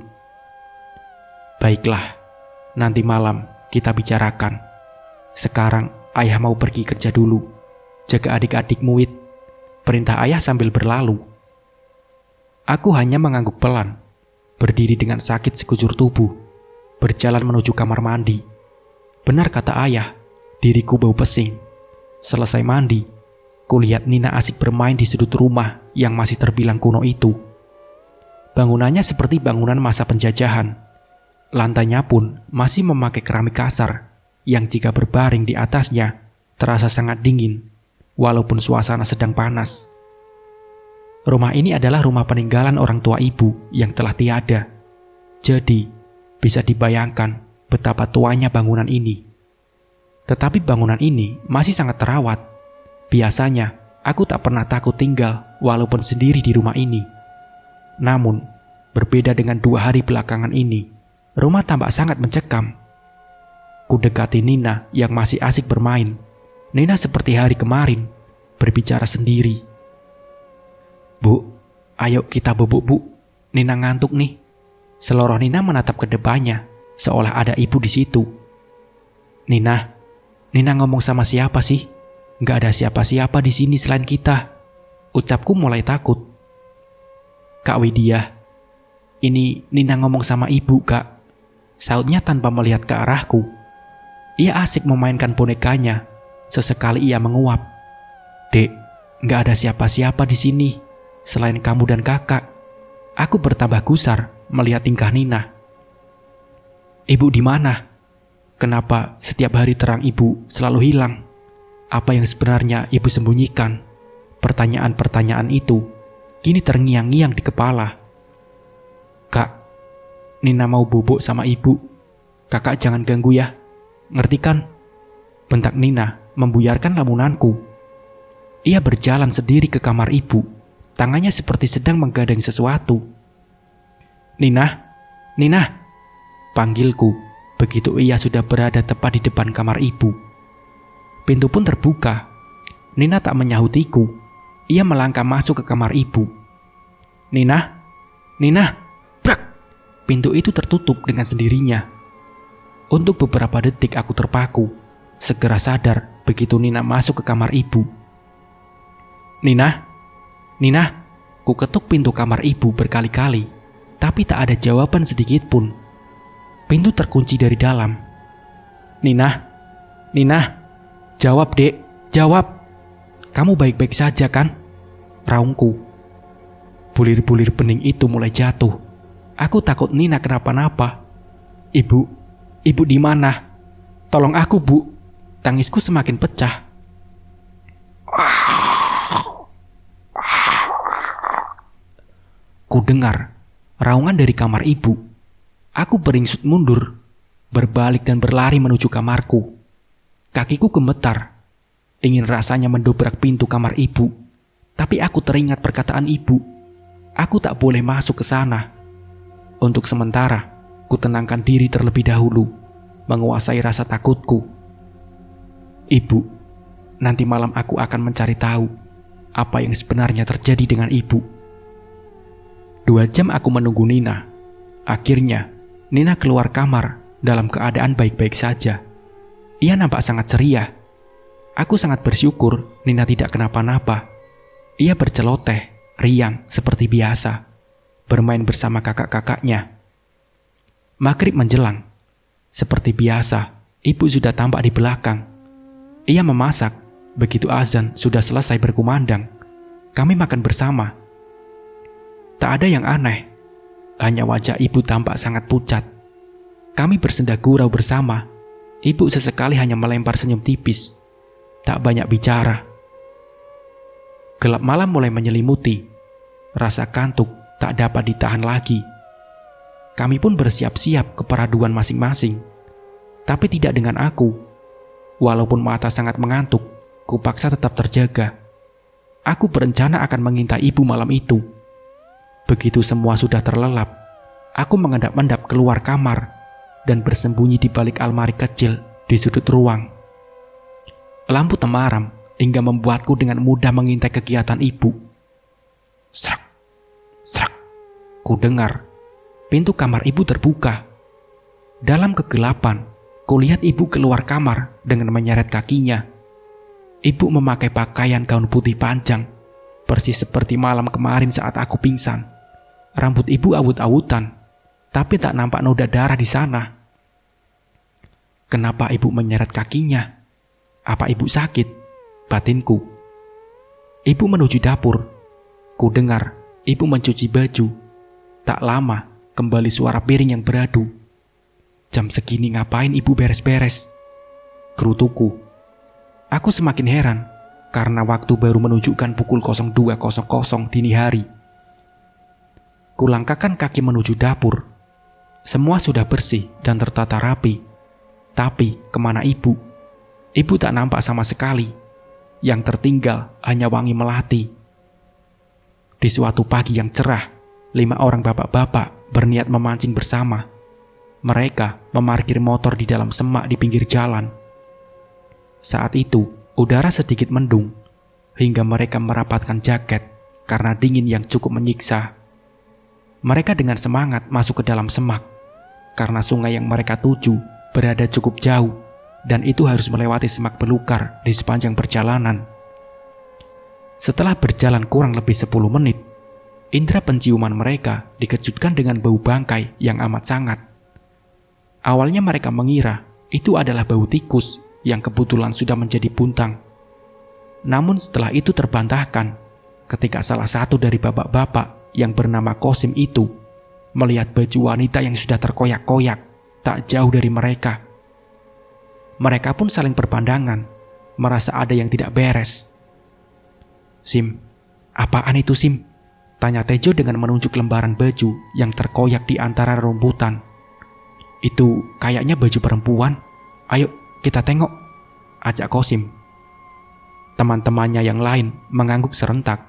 Baiklah, nanti malam kita bicarakan. Sekarang ayah mau pergi kerja dulu. Jaga adik-adikmu, Wid. Perintah ayah sambil berlalu. Aku hanya mengangguk pelan, berdiri dengan sakit sekujur tubuh, berjalan menuju kamar mandi. Benar kata ayah, diriku bau pesing. Selesai mandi, kulihat Nina asik bermain di sudut rumah yang masih terbilang kuno itu. Bangunannya seperti bangunan masa penjajahan. Lantainya pun masih memakai keramik kasar yang jika berbaring di atasnya terasa sangat dingin, walaupun suasana sedang panas. Rumah ini adalah rumah peninggalan orang tua ibu yang telah tiada. Jadi, bisa dibayangkan betapa tuanya bangunan ini. Tetapi bangunan ini masih sangat terawat. Biasanya, aku tak pernah takut tinggal walaupun sendiri di rumah ini. Namun, berbeda dengan 2 hari belakangan ini, rumah tampak sangat mencekam. Ku dekati Nina yang masih asik bermain. Nina seperti hari kemarin, berbicara sendiri. "Bu, ayo kita bubuk, Bu. Nina ngantuk nih." Seloroh Nina menatap ke depannya, seolah ada ibu di situ. Nina ngomong sama siapa sih? Nggak ada siapa-siapa di sini selain kita." Ucapku mulai takut. "Kak Widya, ini Nina ngomong sama ibu, Kak," sautnya tanpa melihat ke arahku. Ia asik memainkan bonekanya. Sesekali ia menguap. "Dek, nggak ada siapa-siapa di sini selain kamu dan kakak." Aku bertambah gusar melihat tingkah Nina. "Ibu di mana? Kenapa setiap hari terang ibu selalu hilang? Apa yang sebenarnya ibu sembunyikan?" Pertanyaan-pertanyaan itu kini terngiang-ngiang di kepala. "Kak, Nina mau bubuk sama ibu. Kakak jangan ganggu ya. Ngerti kan?" bentak Nina membuyarkan lamunanku. Ia berjalan sendiri ke kamar ibu. Tangannya seperti sedang menggadang sesuatu. Nina, panggilku begitu ia sudah berada tepat di depan kamar ibu. Pintu pun terbuka. Nina tak menyahutiku. Ia melangkah masuk ke kamar ibu. Nina, brak! Pintu itu tertutup dengan sendirinya. Untuk beberapa detik aku terpaku, segera sadar begitu Nina masuk ke kamar ibu. Nina, ku ketuk pintu kamar ibu berkali-kali, tapi tak ada jawaban sedikit pun. Pintu terkunci dari dalam. Nina, jawab dek, jawab. Kamu baik-baik saja kan? Raungku. Bulir-bulir bening itu mulai jatuh. Aku takut Nina kenapa-napa. Ibu di mana? Tolong aku, Bu. Tangisku semakin pecah. Ku dengar raungan dari kamar ibu. Aku beringsut mundur, berbalik dan berlari menuju kamarku. Kakiku gemetar. Ingin rasanya mendobrak pintu kamar ibu. Tapi aku teringat perkataan ibu. Aku tak boleh masuk ke sana. Untuk sementara, ku tenangkan diri terlebih dahulu, menguasai rasa takutku. Ibu, nanti malam aku akan mencari tahu apa yang sebenarnya terjadi dengan ibu. 2 jam aku menunggu Nina. Akhirnya, Nina keluar kamar dalam keadaan baik-baik saja. Ia nampak sangat ceria. Aku sangat bersyukur Nina tidak kenapa-napa. Ia berceloteh, riang seperti biasa, bermain bersama kakak-kakaknya. Maghrib menjelang. Seperti biasa, ibu sudah tampak di belakang. Ia memasak. Begitu azan sudah selesai berkumandang, kami makan bersama. Tak ada yang aneh. Hanya wajah ibu tampak sangat pucat. Kami bersenda gurau bersama. Ibu sesekali hanya melempar senyum tipis. Tak banyak bicara. Gelap malam mulai menyelimuti. Rasa kantuk tak dapat ditahan lagi. Kami pun bersiap-siap ke peraduan masing-masing. Tapi tidak dengan aku. Walaupun mata sangat mengantuk, kupaksa tetap terjaga. Aku berencana akan mengintai ibu malam itu. Begitu semua sudah terlelap, aku mengendap-endap keluar kamar dan bersembunyi di balik almari kecil di sudut ruang. Lampu temaram hingga membuatku dengan mudah mengintai kegiatan ibu. Strak, strak. Ku dengar pintu kamar ibu terbuka. Dalam kegelapan, kulihat ibu keluar kamar dengan menyeret kakinya. Ibu memakai pakaian gaun putih panjang, persis seperti malam kemarin saat aku pingsan. Rambut ibu awut-awutan, tapi tak nampak noda darah di sana. Kenapa ibu menyeret kakinya? Apa ibu sakit? Batinku. Ibu menuju dapur. Ku dengar ibu mencuci baju. Tak lama, kembali suara piring yang beradu. Jam segini ngapain ibu beres-beres? gerutuku. Aku semakin heran karena waktu baru menunjukkan pukul 02.00 dini hari. Kulangkahkan kaki menuju dapur. Semua sudah bersih dan tertata rapi. Tapi kemana ibu? Ibu tak nampak sama sekali. Yang tertinggal hanya wangi melati. Di suatu pagi yang cerah, 5 orang bapak-bapak berniat memancing bersama. Mereka memarkir motor di dalam semak di pinggir jalan. Saat itu, udara sedikit mendung, hingga mereka merapatkan jaket karena dingin yang cukup menyiksa. Mereka dengan semangat masuk ke dalam semak, karena sungai yang mereka tuju berada cukup jauh, dan itu harus melewati semak belukar di sepanjang perjalanan. Setelah berjalan kurang lebih 10 menit, indera penciuman mereka dikejutkan dengan bau bangkai yang amat sangat. Awalnya mereka mengira itu adalah bau tikus yang kebetulan sudah menjadi buntang. Namun setelah itu terbantahkan ketika salah satu dari bapak-bapak yang bernama Kosim itu melihat baju wanita yang sudah terkoyak-koyak tak jauh dari mereka. Mereka pun saling berpandangan, merasa ada yang tidak beres. "Sim, apaan itu Sim?" tanya Tejo dengan menunjuk lembaran baju yang terkoyak di antara rumputan. "Itu kayaknya baju perempuan. Ayo kita tengok," ajak Kosim. Teman-temannya yang lain mengangguk serentak.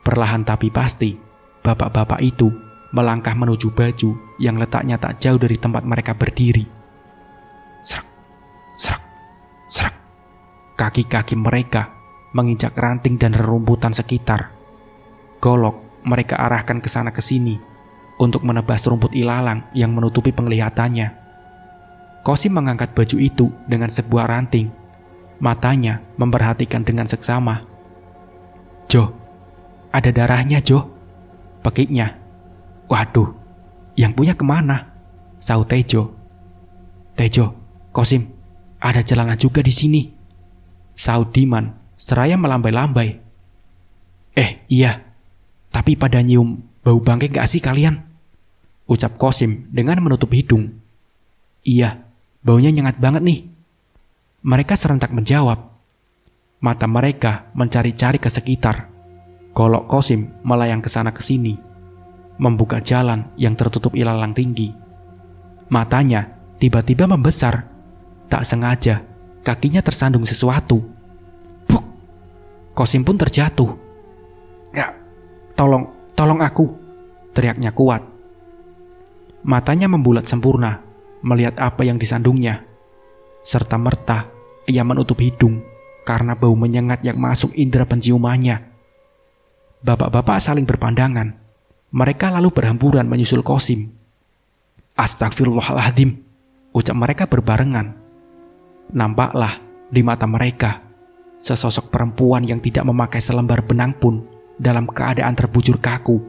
Perlahan tapi pasti, bapak-bapak itu melangkah menuju baju yang letaknya tak jauh dari tempat mereka berdiri. Serak, serak, serak. Kaki-kaki mereka menginjak ranting dan rerumputan sekitar. Golok mereka arahkan ke sana ke sini untuk menebas rumput ilalang yang menutupi penglihatannya. Kosim mengangkat baju itu dengan sebuah ranting. Matanya memperhatikan dengan seksama. "Jo, ada darahnya Jo," pekiknya. "Waduh, yang punya kemana?" sahut Tejo. "Tejo, Kosim, ada celana juga di sini," sahut Diman seraya melambai-lambai. Iya, tapi pada nyium bau bangkai gak sih kalian?" ucap Kosim dengan menutup hidung. "Iya, baunya nyengat banget nih." Mereka serentak menjawab. Mata mereka mencari-cari ke sekitar. Golok Kosim melayang ke sana ke sini, membuka jalan yang tertutup ilalang tinggi. Matanya tiba-tiba membesar. Tak sengaja, kakinya tersandung sesuatu. Buk! Kosim pun terjatuh. "Ya, tolong aku," teriaknya kuat. Matanya membulat sempurna melihat apa yang disandungnya. Serta-merta ia menutup hidung karena bau menyengat yang masuk indera penciumannya. Bapak-bapak saling berpandangan. Mereka lalu berhamburan menyusul Kosim. "Astagfirullahaladzim," ucap mereka berbarengan. Nampaklah di mata mereka sesosok perempuan yang tidak memakai selembar benang pun dalam keadaan terbujur kaku.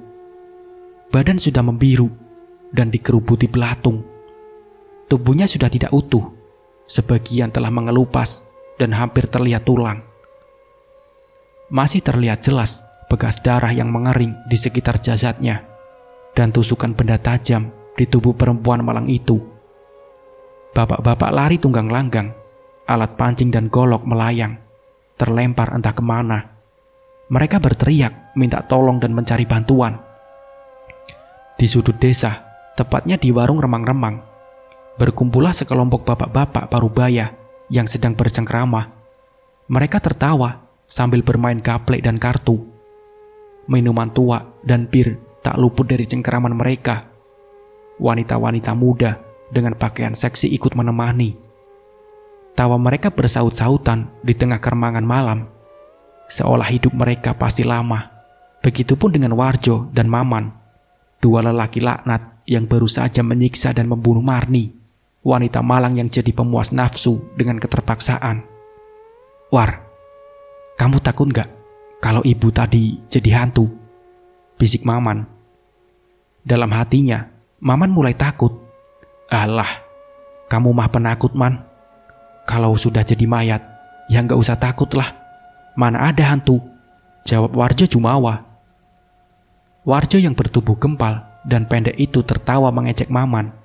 Badan sudah membiru dan dikerubuti belatung. Tubuhnya sudah tidak utuh. Sebagian telah mengelupas dan hampir terlihat tulang. Masih terlihat jelas bekas darah yang mengering di sekitar jasadnya dan tusukan benda tajam di tubuh perempuan malang itu. Bapak-bapak lari tunggang langgang, alat pancing dan golok melayang, terlempar entah kemana. Mereka berteriak, minta tolong dan mencari bantuan. Di sudut desa, tepatnya di warung remang-remang, berkumpullah sekelompok bapak-bapak Parubaya yang sedang bercengkrama. Mereka tertawa sambil bermain gaplek dan kartu. Minuman tua dan bir tak luput dari cengkeraman mereka. Wanita-wanita muda dengan pakaian seksi ikut menemani. Tawa mereka bersaut-sautan di tengah keremangan malam, seolah hidup mereka pasti lama. Begitupun dengan Warjo dan Maman, dua lelaki laknat yang baru saja menyiksa dan membunuh Marni, wanita malang yang jadi pemuas nafsu dengan keterpaksaan. "War, kamu takut gak kalau ibu tadi jadi hantu?" bisik Maman. Dalam hatinya, Maman mulai takut. "Alah, kamu mah penakut, Man. Kalau sudah jadi mayat, ya gak usah takut lah. Mana ada hantu," jawab Warjo Jumawa. Warjo yang bertubuh gempal dan pendek itu tertawa mengejek Maman.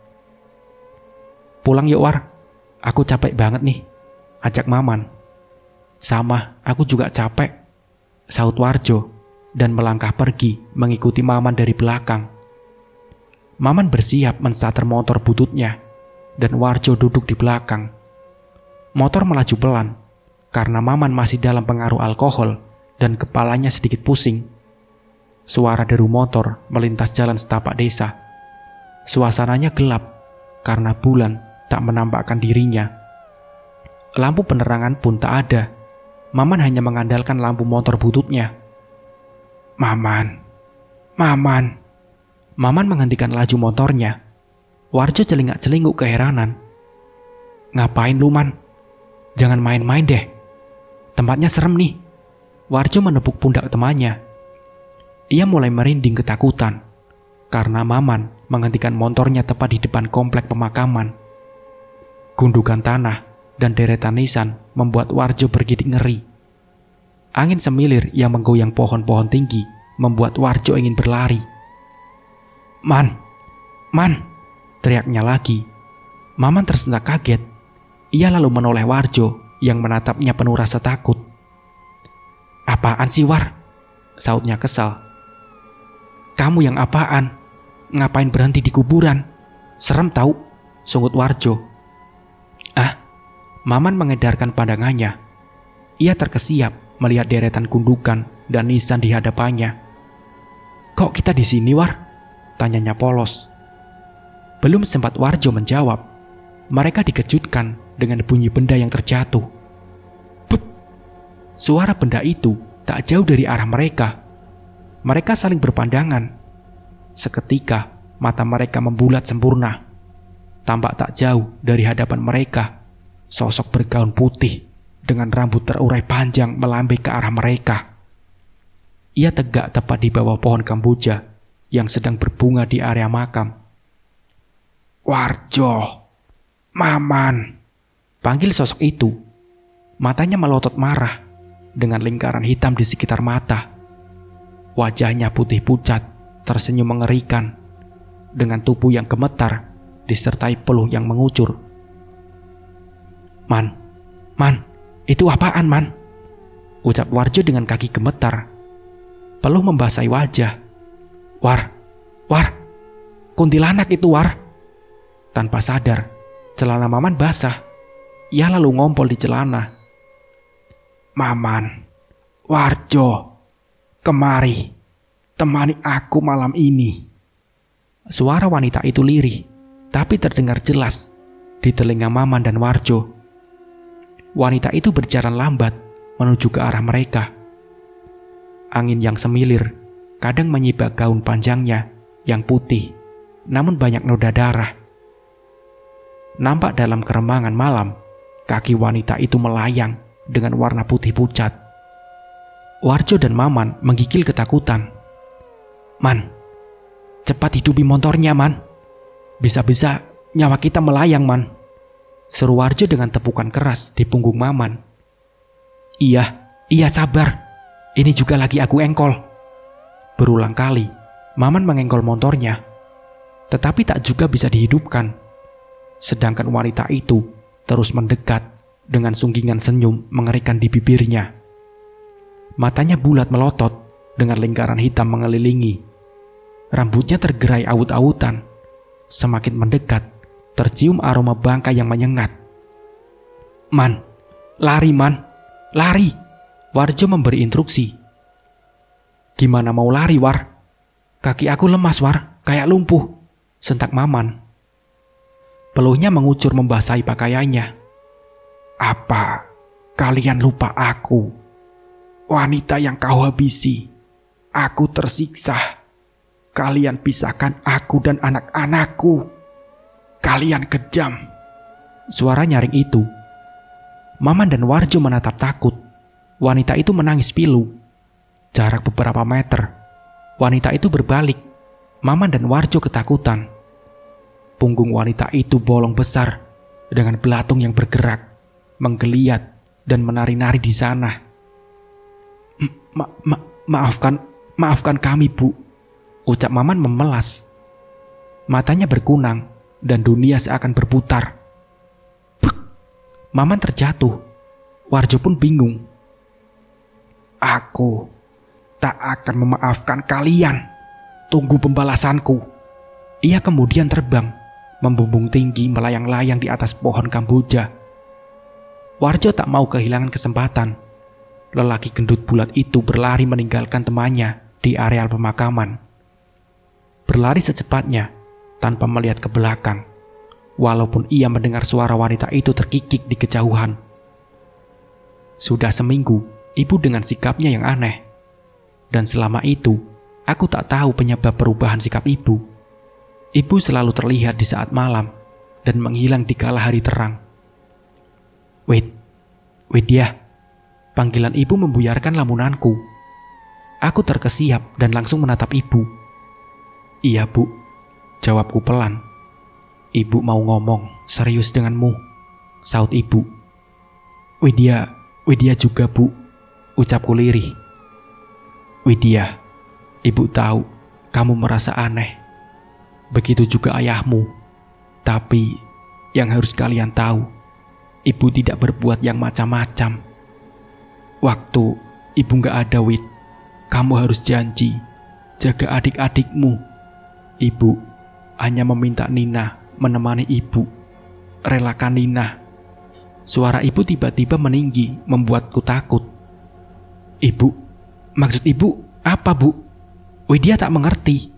"Pulang yuk War, aku capek banget nih," ajak Maman. Sama, aku juga capek, sahut Warjo dan melangkah pergi mengikuti Maman dari belakang. Maman bersiap menstarter motor bututnya dan Warjo duduk di belakang. Motor melaju pelan karena Maman masih dalam pengaruh alkohol dan kepalanya sedikit pusing. Suara deru motor melintas jalan setapak desa. Suasananya gelap karena bulan tak menampakkan dirinya. Lampu penerangan pun tak ada. Maman hanya mengandalkan lampu motor bututnya. Maman. Maman menghentikan laju motornya. Warjo celingak-celinguk keheranan. Ngapain lu, Man? Jangan main-main deh. Tempatnya serem nih. Warjo menepuk pundak temannya. Ia mulai merinding ketakutan karena Maman menghentikan motornya tepat di depan komplek pemakaman. Gundukan tanah dan deretan nisan membuat Warjo bergidik ngeri. Angin semilir yang menggoyang pohon-pohon tinggi membuat Warjo ingin berlari. Man, teriaknya lagi. Maman tersentak kaget. Ia lalu menoleh Warjo yang menatapnya penuh rasa takut. Apaan sih, War? Sautnya kesal. Kamu yang apaan? Ngapain berhenti di kuburan? Serem tahu, sungut Warjo. Maman mengedarkan pandangannya. Ia terkesiap melihat deretan gundukan dan nisan di hadapannya. Kok kita di sini, War? Tanyanya polos. Belum sempat Warjo menjawab, mereka dikejutkan dengan bunyi benda yang terjatuh. Bup! Suara benda itu tak jauh dari arah mereka. Mereka saling berpandangan. Seketika mata mereka membulat sempurna. Tampak tak jauh dari hadapan mereka, sosok bergaun putih dengan rambut terurai panjang melambai ke arah mereka. Ia tegak tepat di bawah pohon kamboja yang sedang berbunga di area makam. Warjo, Maman, panggil sosok itu. Matanya melotot marah dengan lingkaran hitam di sekitar mata. Wajahnya putih pucat, tersenyum mengerikan, dengan tubuh yang gemetar disertai peluh yang mengucur. Man, itu apaan, Man? Ucap Warjo dengan kaki gemetar. Peluh membasahi wajah. War, kuntilanak itu, War. Tanpa sadar, celana Maman basah. Ia lalu ngompol di celana. Maman, Warjo, kemari, temani aku malam ini. Suara wanita itu lirih, tapi terdengar jelas di telinga Maman dan Warjo. Wanita itu berjalan lambat menuju ke arah mereka. Angin yang semilir kadang menyibak gaun panjangnya yang putih, namun banyak noda darah. Nampak dalam keremangan malam, kaki wanita itu melayang dengan warna putih pucat. Warjo dan Maman menggigil ketakutan. Man, cepat hidupi motornya, Man. Bisa-bisa nyawa kita melayang, Man. Seru Warjo dengan tepukan keras di punggung Maman. Iya sabar. Ini juga lagi aku engkol. Berulang kali, Maman mengengkol motornya. Tetapi tak juga bisa dihidupkan. Sedangkan wanita itu terus mendekat dengan sunggingan senyum mengerikan di bibirnya. Matanya bulat melotot dengan lingkaran hitam mengelilingi. Rambutnya tergerai awut-awutan. Semakin mendekat, tercium aroma bangkai yang menyengat. Man, lari, Man, lari. Warjo memberi instruksi. Gimana mau lari, War? Kaki aku lemas, War, kayak lumpuh, sentak Maman. Peluhnya mengucur membasahi pakaiannya. Apa kalian lupa aku? Wanita yang kau habisi. Aku tersiksa. Kalian pisahkan aku dan anak-anakku. Kalian kejam. Suara nyaring itu. Maman dan Warjo menatap takut. Wanita itu menangis pilu. Jarak beberapa meter. Wanita itu berbalik. Maman dan Warjo ketakutan. Punggung wanita itu bolong besar dengan belatung yang bergerak, menggeliat dan menari-nari di sana. Maafkan kami, Bu, ucap Maman memelas. Matanya berkunang dan dunia seakan berputar. Bruk. Maman terjatuh Warjo pun bingung. "Aku tak akan memaafkan kalian. Tunggu pembalasanku." Ia kemudian terbang, membumbung tinggi melayang-layang di atas pohon kamboja. Warjo tak mau kehilangan kesempatan. Lelaki gendut bulat itu berlari meninggalkan temannya di areal pemakaman. Berlari secepatnya tanpa melihat ke belakang, walaupun ia mendengar suara wanita itu terkikik di kejauhan. Sudah seminggu, ibu dengan sikapnya yang aneh. Dan selama itu, aku tak tahu penyebab perubahan sikap ibu. Ibu selalu terlihat di saat malam dan menghilang di kala hari terang. Widya." Panggilan ibu membuyarkan lamunanku. Aku terkesiap dan langsung menatap ibu. "Iya, Bu," jawabku pelan. "Ibu mau ngomong serius denganmu," saut ibu. Widya juga, Bu," ucapku lirih. "Widya, ibu tahu kamu merasa aneh. Begitu juga ayahmu. Tapi yang harus kalian tahu, ibu tidak berbuat yang macam-macam. Waktu ibu gak ada, Wid, kamu harus janji jaga adik-adikmu. Ibu hanya meminta Nina menemani ibu. Relakan Nina." Suara ibu tiba-tiba meninggi, membuatku takut. "Ibu, maksud ibu apa, Bu?" Widya tak mengerti.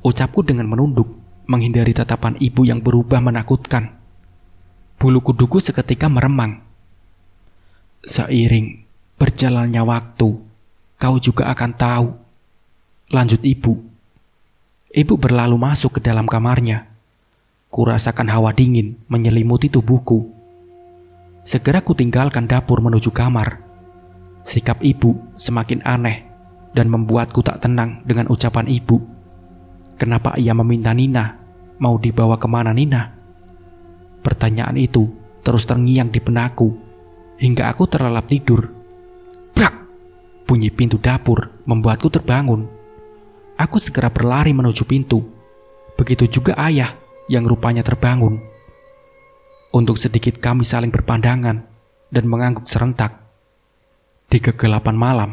Ucapku dengan menunduk, menghindari tatapan ibu yang berubah menakutkan. Bulu kuduku seketika meremang. "Seiring berjalannya waktu, kau juga akan tahu," lanjut ibu. Ibu berlalu masuk ke dalam kamarnya. Kurasakan hawa dingin menyelimuti tubuhku. Segera kutinggalkan dapur menuju kamar. Sikap ibu semakin aneh dan membuatku tak tenang dengan ucapan ibu. Kenapa ia meminta Nina? Mau dibawa kemana Nina? Pertanyaan itu terus terngiang di benakku hingga aku terlelap tidur. Brak! Bunyi pintu dapur membuatku terbangun. Aku segera berlari menuju pintu. Begitu juga ayah yang rupanya terbangun. Untuk sedikit kami saling berpandangan dan mengangguk serentak. Di kegelapan malam,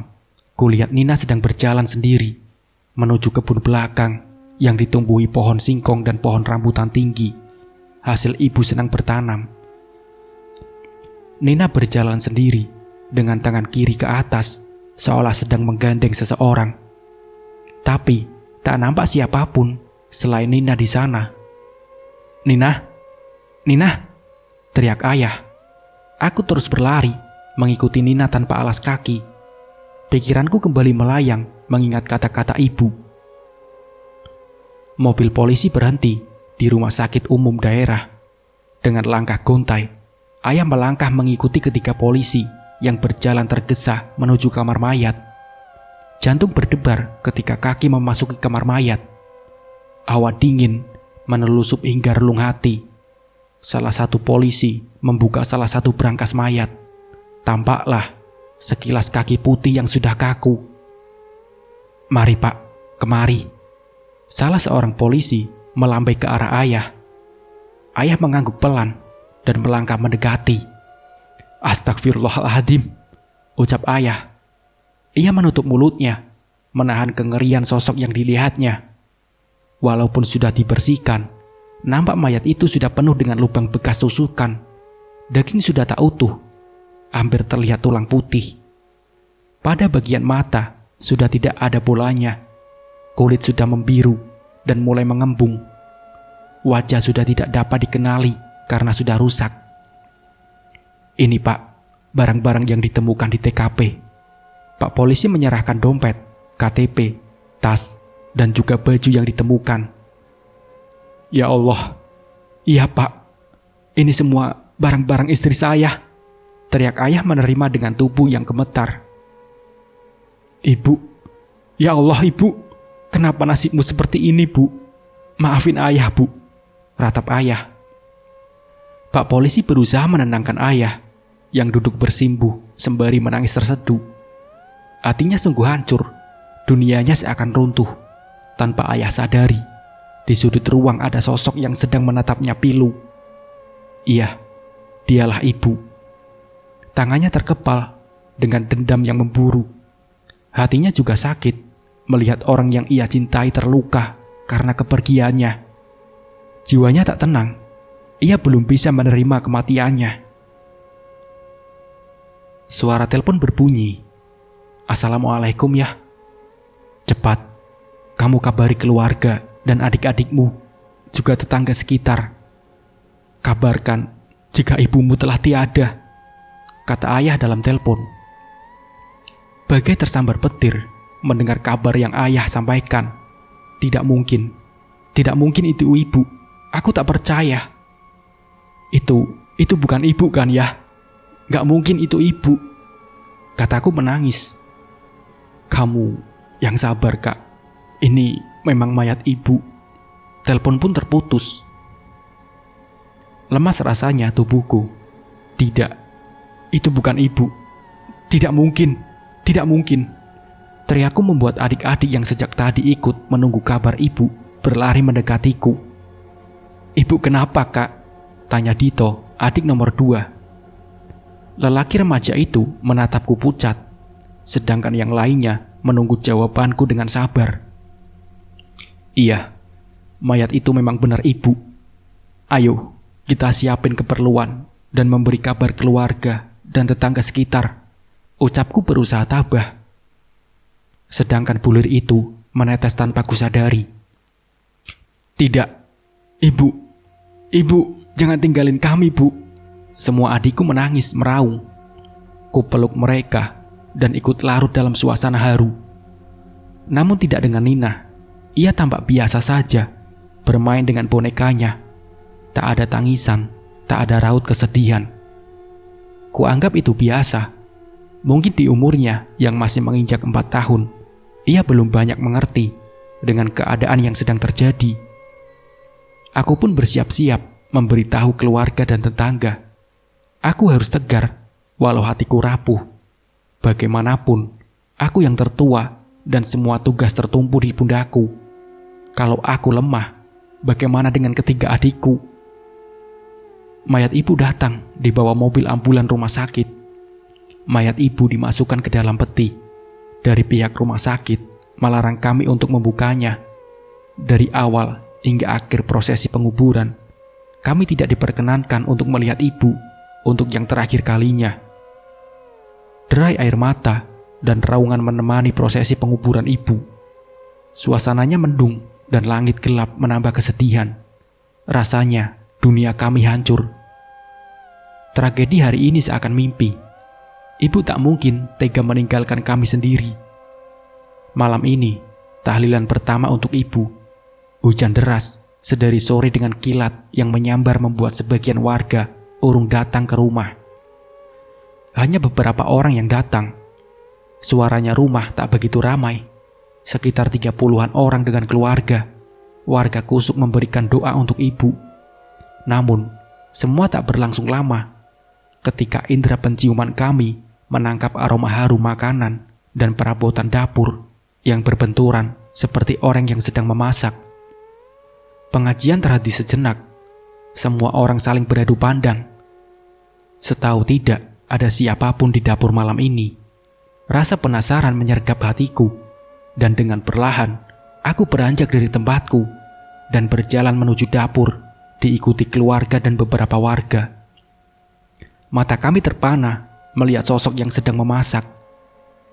kulihat Nina sedang berjalan sendiri menuju kebun belakang yang ditumbuhi pohon singkong dan pohon rambutan tinggi. Hasil ibu senang bertanam. Nina berjalan sendiri dengan tangan kiri ke atas, seolah sedang menggandeng seseorang. Tapi tak nampak siapapun selain Nina di sana. Nina! Teriak ayah. Aku terus berlari, mengikuti Nina tanpa alas kaki. Pikiranku kembali melayang mengingat kata-kata ibu. Mobil polisi berhenti di rumah sakit umum daerah. Dengan langkah gontai, ayah melangkah mengikuti ketiga polisi yang berjalan tergesa menuju kamar mayat. Jantung berdebar ketika kaki memasuki kamar mayat. Hawa dingin menelusup hingga relung hati. Salah satu polisi membuka salah satu brankas mayat. Tampaklah sekilas kaki putih yang sudah kaku. "Mari Pak, kemari." Salah seorang polisi melambai ke arah ayah. Ayah mengangguk pelan dan melangkah mendekati. "Astagfirullahaladzim," ucap ayah. Ia menutup mulutnya, menahan kengerian sosok yang dilihatnya. Walaupun sudah dibersihkan, nampak mayat itu sudah penuh dengan lubang bekas tusukan. Daging sudah tak utuh, hampir terlihat tulang putih. Pada bagian mata sudah tidak ada bolanya. Kulit sudah membiru dan mulai mengembung. Wajah sudah tidak dapat dikenali karena sudah rusak. "Ini Pak, barang-barang yang ditemukan di TKP." Pak polisi menyerahkan dompet, KTP, tas, dan juga baju yang ditemukan. "Ya Allah, iya Pak, ini semua barang-barang istri saya," teriak ayah menerima dengan tubuh yang gemetar. "Ibu, ya Allah Ibu, kenapa nasibmu seperti ini Bu? Maafin ayah Bu," ratap ayah. Pak polisi berusaha menenangkan ayah yang duduk bersimbuh sembari menangis terseduh. Hatinya sungguh hancur, dunianya seakan runtuh. Tanpa ayah sadari, di sudut ruang ada sosok yang sedang menatapnya pilu. Iya, dialah ibu. Tangannya terkepal dengan dendam yang memburu. Hatinya juga sakit melihat orang yang ia cintai terluka karena kepergiannya. Jiwanya tak tenang. Ia belum bisa menerima kematiannya. Suara telepon berbunyi. "Assalamualaikum ya. Cepat, kamu kabari keluarga dan adik-adikmu, juga tetangga sekitar. Kabarkan jika ibumu telah tiada," kata ayah dalam telepon. Bagai tersambar petir mendengar kabar yang ayah sampaikan. Tidak mungkin itu ibu. Aku tak percaya. Itu bukan ibu kan ya? Gak mungkin itu ibu, kataku menangis. "Kamu yang sabar kak, ini memang mayat ibu." Telepon pun terputus. Lemas rasanya tubuhku. Tidak, itu bukan ibu. Tidak mungkin. Teriakku membuat adik-adik yang sejak tadi ikut menunggu kabar ibu berlari mendekatiku. "Ibu kenapa kak?" tanya Dito, adik nomor 2. Lelaki remaja itu menatapku pucat, sedangkan yang lainnya menunggu jawabanku dengan sabar. "Iya, mayat itu memang benar ibu. Ayo, kita siapin keperluan dan memberi kabar keluarga dan tetangga sekitar," ucapku berusaha tabah. Sedangkan bulir itu menetes tanpa kusadari. "Tidak, ibu, jangan tinggalin kami, Bu." Semua adikku menangis meraung. Ku peluk mereka dan ikut larut dalam suasana haru. Namun tidak dengan Nina. Ia tampak biasa saja, bermain dengan bonekanya. Tak ada tangisan, tak ada raut kesedihan. Ku anggap itu biasa. Mungkin di umurnya yang masih menginjak 4 tahun, ia belum banyak mengerti dengan keadaan yang sedang terjadi. Aku pun bersiap-siap memberitahu keluarga dan tetangga. Aku harus tegar, walau hatiku rapuh. Bagaimanapun, aku yang tertua dan semua tugas tertumpu di pundakku. Kalau aku lemah, bagaimana dengan ketiga adikku? Mayat ibu datang dibawa mobil ambulan rumah sakit. Mayat ibu dimasukkan ke dalam peti. Dari pihak rumah sakit melarang kami untuk membukanya. Dari awal hingga akhir prosesi penguburan, kami tidak diperkenankan untuk melihat ibu untuk yang terakhir kalinya. Derai air mata dan raungan menemani prosesi penguburan ibu. Suasananya mendung dan langit gelap menambah kesedihan. Rasanya dunia kami hancur. Tragedi hari ini seakan mimpi. Ibu tak mungkin tega meninggalkan kami sendiri. Malam ini, tahlilan pertama untuk ibu. Hujan deras sedari sore dengan kilat yang menyambar membuat sebagian warga urung datang ke rumah. Hanya beberapa orang yang datang. Suaranya rumah tak begitu ramai. Sekitar 30-an orang dengan keluarga. Warga kusuk memberikan doa untuk ibu. Namun, semua tak berlangsung lama. Ketika indera penciuman kami menangkap aroma harum makanan dan perabotan dapur yang berbenturan seperti orang yang sedang memasak. Pengajian terhenti sejenak. Semua orang saling beradu pandang. Setahu tidak ada siapapun di dapur malam ini. Rasa penasaran menyergap hatiku, dan dengan perlahan aku beranjak dari tempatku dan berjalan menuju dapur, diikuti keluarga dan beberapa warga. Mata kami terpana melihat sosok yang sedang memasak.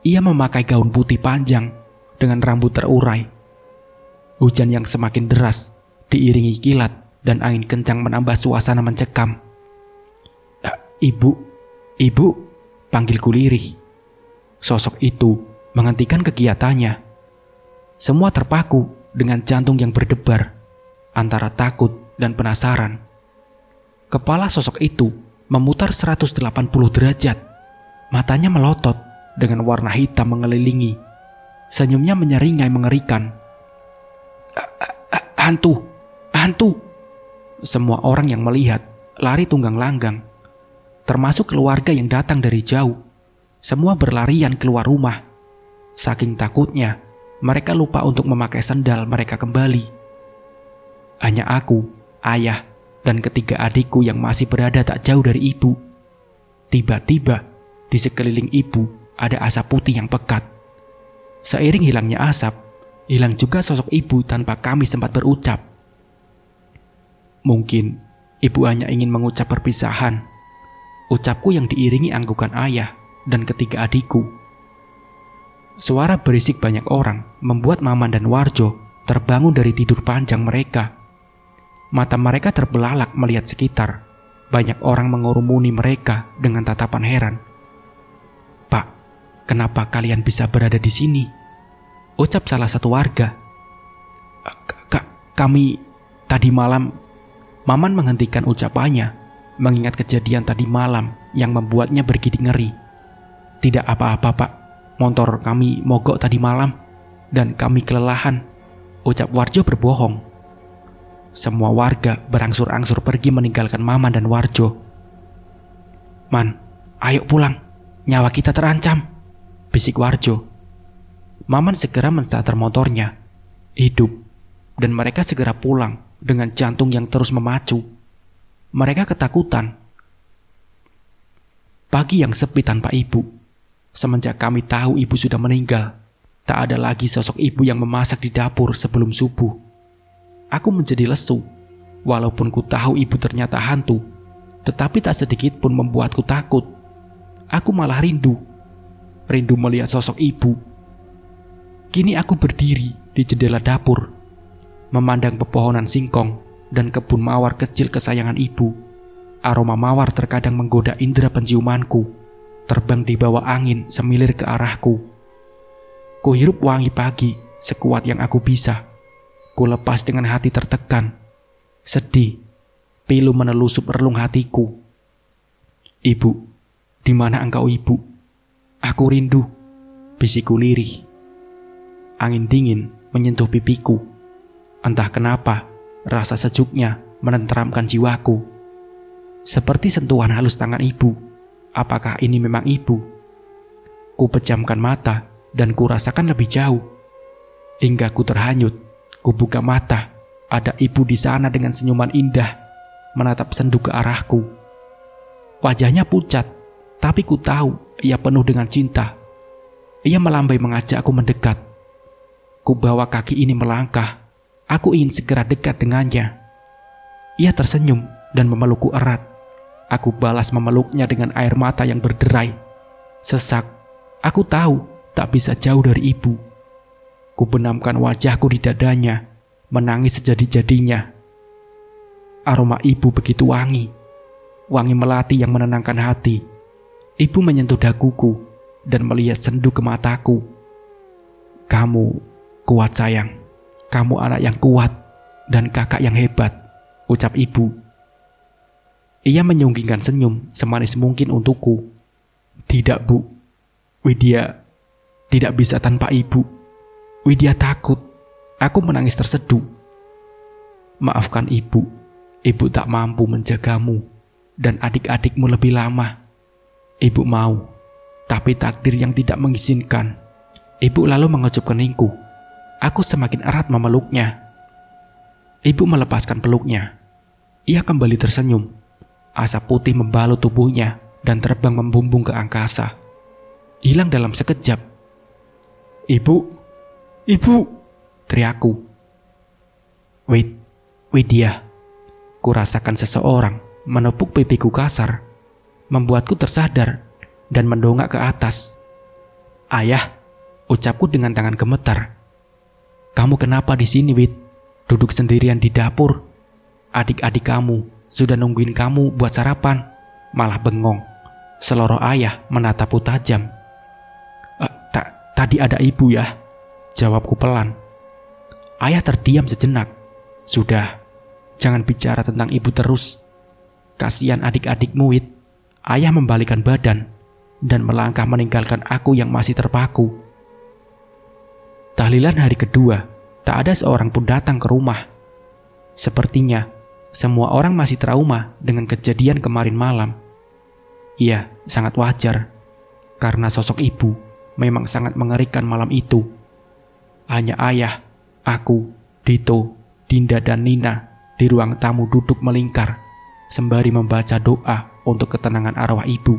Ia memakai gaun putih panjang dengan rambut terurai. Hujan yang semakin deras diiringi kilat dan angin kencang menambah suasana mencekam. Ibu, panggilku lirih. Sosok itu menghentikan kegiatannya. Semua terpaku dengan jantung yang berdebar antara takut dan penasaran. Kepala sosok itu memutar 180 derajat. Matanya melotot dengan warna hitam mengelilingi. Senyumnya menyeringai mengerikan. Hantu! Semua orang yang melihat lari tunggang langgang. Termasuk keluarga yang datang dari jauh. Semua berlarian keluar rumah. Saking takutnya, mereka lupa untuk memakai sendal mereka kembali. Hanya aku, ayah, dan ketiga adikku yang masih berada tak jauh dari ibu. Tiba-tiba, di sekeliling ibu ada asap putih yang pekat. Seiring hilangnya asap, hilang juga sosok ibu tanpa kami sempat berucap. Mungkin ibu hanya ingin mengucap perpisahan. Ucapku yang diiringi anggukan ayah dan ketiga adikku. Suara berisik banyak orang membuat Maman dan Warjo terbangun dari tidur panjang mereka. Mata mereka terbelalak melihat sekitar. Banyak orang mengurumuni mereka dengan tatapan heran. "Pak, kenapa kalian bisa berada di sini?" ucap salah satu warga. Kami tadi malam." Maman menghentikan ucapannya, mengingat kejadian tadi malam yang membuatnya bergidik ngeri. "Tidak apa-apa, Pak. Motor kami mogok tadi malam dan kami kelelahan," ucap Warjo berbohong. Semua warga berangsur-angsur pergi meninggalkan Maman dan Warjo. "Man, ayo pulang. Nyawa kita terancam," bisik Warjo. Maman segera menstarter motornya. Hidup. Dan mereka segera pulang dengan jantung yang terus memacu. Mereka ketakutan. Pagi yang sepi tanpa ibu. Semenjak kami tahu ibu sudah meninggal, tak ada lagi sosok ibu yang memasak di dapur sebelum subuh. Aku menjadi lesu. Walaupun ku tahu ibu ternyata hantu, tetapi tak sedikit pun membuatku takut. Aku malah rindu. Rindu melihat sosok ibu. Kini aku berdiri di jendela dapur, memandang pepohonan singkong dan kebun mawar kecil kesayangan ibu. Aroma mawar terkadang menggoda indera penciumanku, terbang di bawah angin semilir ke arahku. Kuhirup wangi pagi sekuat yang aku bisa. Ku lepas dengan hati tertekan, sedih, pilu menelusup relung hatiku. "Ibu, di mana engkau, Ibu? Aku rindu," bisikku lirih. Angin dingin menyentuh pipiku. Entah kenapa, rasa sejuknya menenteramkan jiwaku. Seperti sentuhan halus tangan ibu. Apakah ini memang ibu? Ku pejamkan mata dan ku rasakan lebih jauh. Hingga ku terhanyut. Ku buka mata, ada ibu di sana dengan senyuman indah, menatap sendu ke arahku. Wajahnya pucat, tapi ku tahu ia penuh dengan cinta. Ia melambai mengajak aku mendekat. Ku bawa kaki ini melangkah, aku ingin segera dekat dengannya. Ia tersenyum dan memelukku erat. Aku balas memeluknya dengan air mata yang berderai. Sesak, aku tahu tak bisa jauh dari ibu. Ku benamkan wajahku di dadanya, menangis sejadi-jadinya. Aroma ibu begitu wangi, wangi melati yang menenangkan hati. Ibu menyentuh daguku dan melihat sendu ke mataku. "Kamu kuat sayang, kamu anak yang kuat dan kakak yang hebat," ucap ibu. Ia menyunggingkan senyum semanis mungkin untukku. "Tidak, Bu. Widya tidak bisa tanpa ibu. Widya takut." Aku menangis terseduh. "Maafkan ibu. Ibu tak mampu menjagamu dan adik-adikmu lebih lama. Ibu mau, tapi takdir yang tidak mengizinkan." Ibu lalu mengecup keningku. Aku semakin erat memeluknya. Ibu melepaskan peluknya. Ia kembali tersenyum. Asap putih membalut tubuhnya dan terbang membumbung ke angkasa. Hilang dalam sekejap. "Ibu! Ibu!" teriakku. Widya." Ku rasakan seseorang menepuk pipiku kasar, membuatku tersadar dan mendongak ke atas. "Ayah," ucapku dengan tangan gemetar. "Kamu kenapa di sini, Wid? Duduk sendirian di dapur. Adik-adik kamu sudah nungguin kamu buat sarapan, malah bengong." Seloroh ayah menatapku tajam. Tadi ada ibu ya," jawabku pelan. Ayah terdiam sejenak. "Sudah, jangan bicara tentang ibu terus. Kasihan adik-adikmu, Wid." Ayah membalikkan badan dan melangkah meninggalkan aku yang masih terpaku. Tahlilan hari kedua, tak ada seorang pun datang ke rumah. Sepertinya semua orang masih trauma dengan kejadian kemarin malam. Iya, sangat wajar, karena sosok ibu memang sangat mengerikan malam itu. Hanya ayah, aku, Dito, Dinda dan Nina di ruang tamu duduk melingkar sembari membaca doa untuk ketenangan arwah ibu.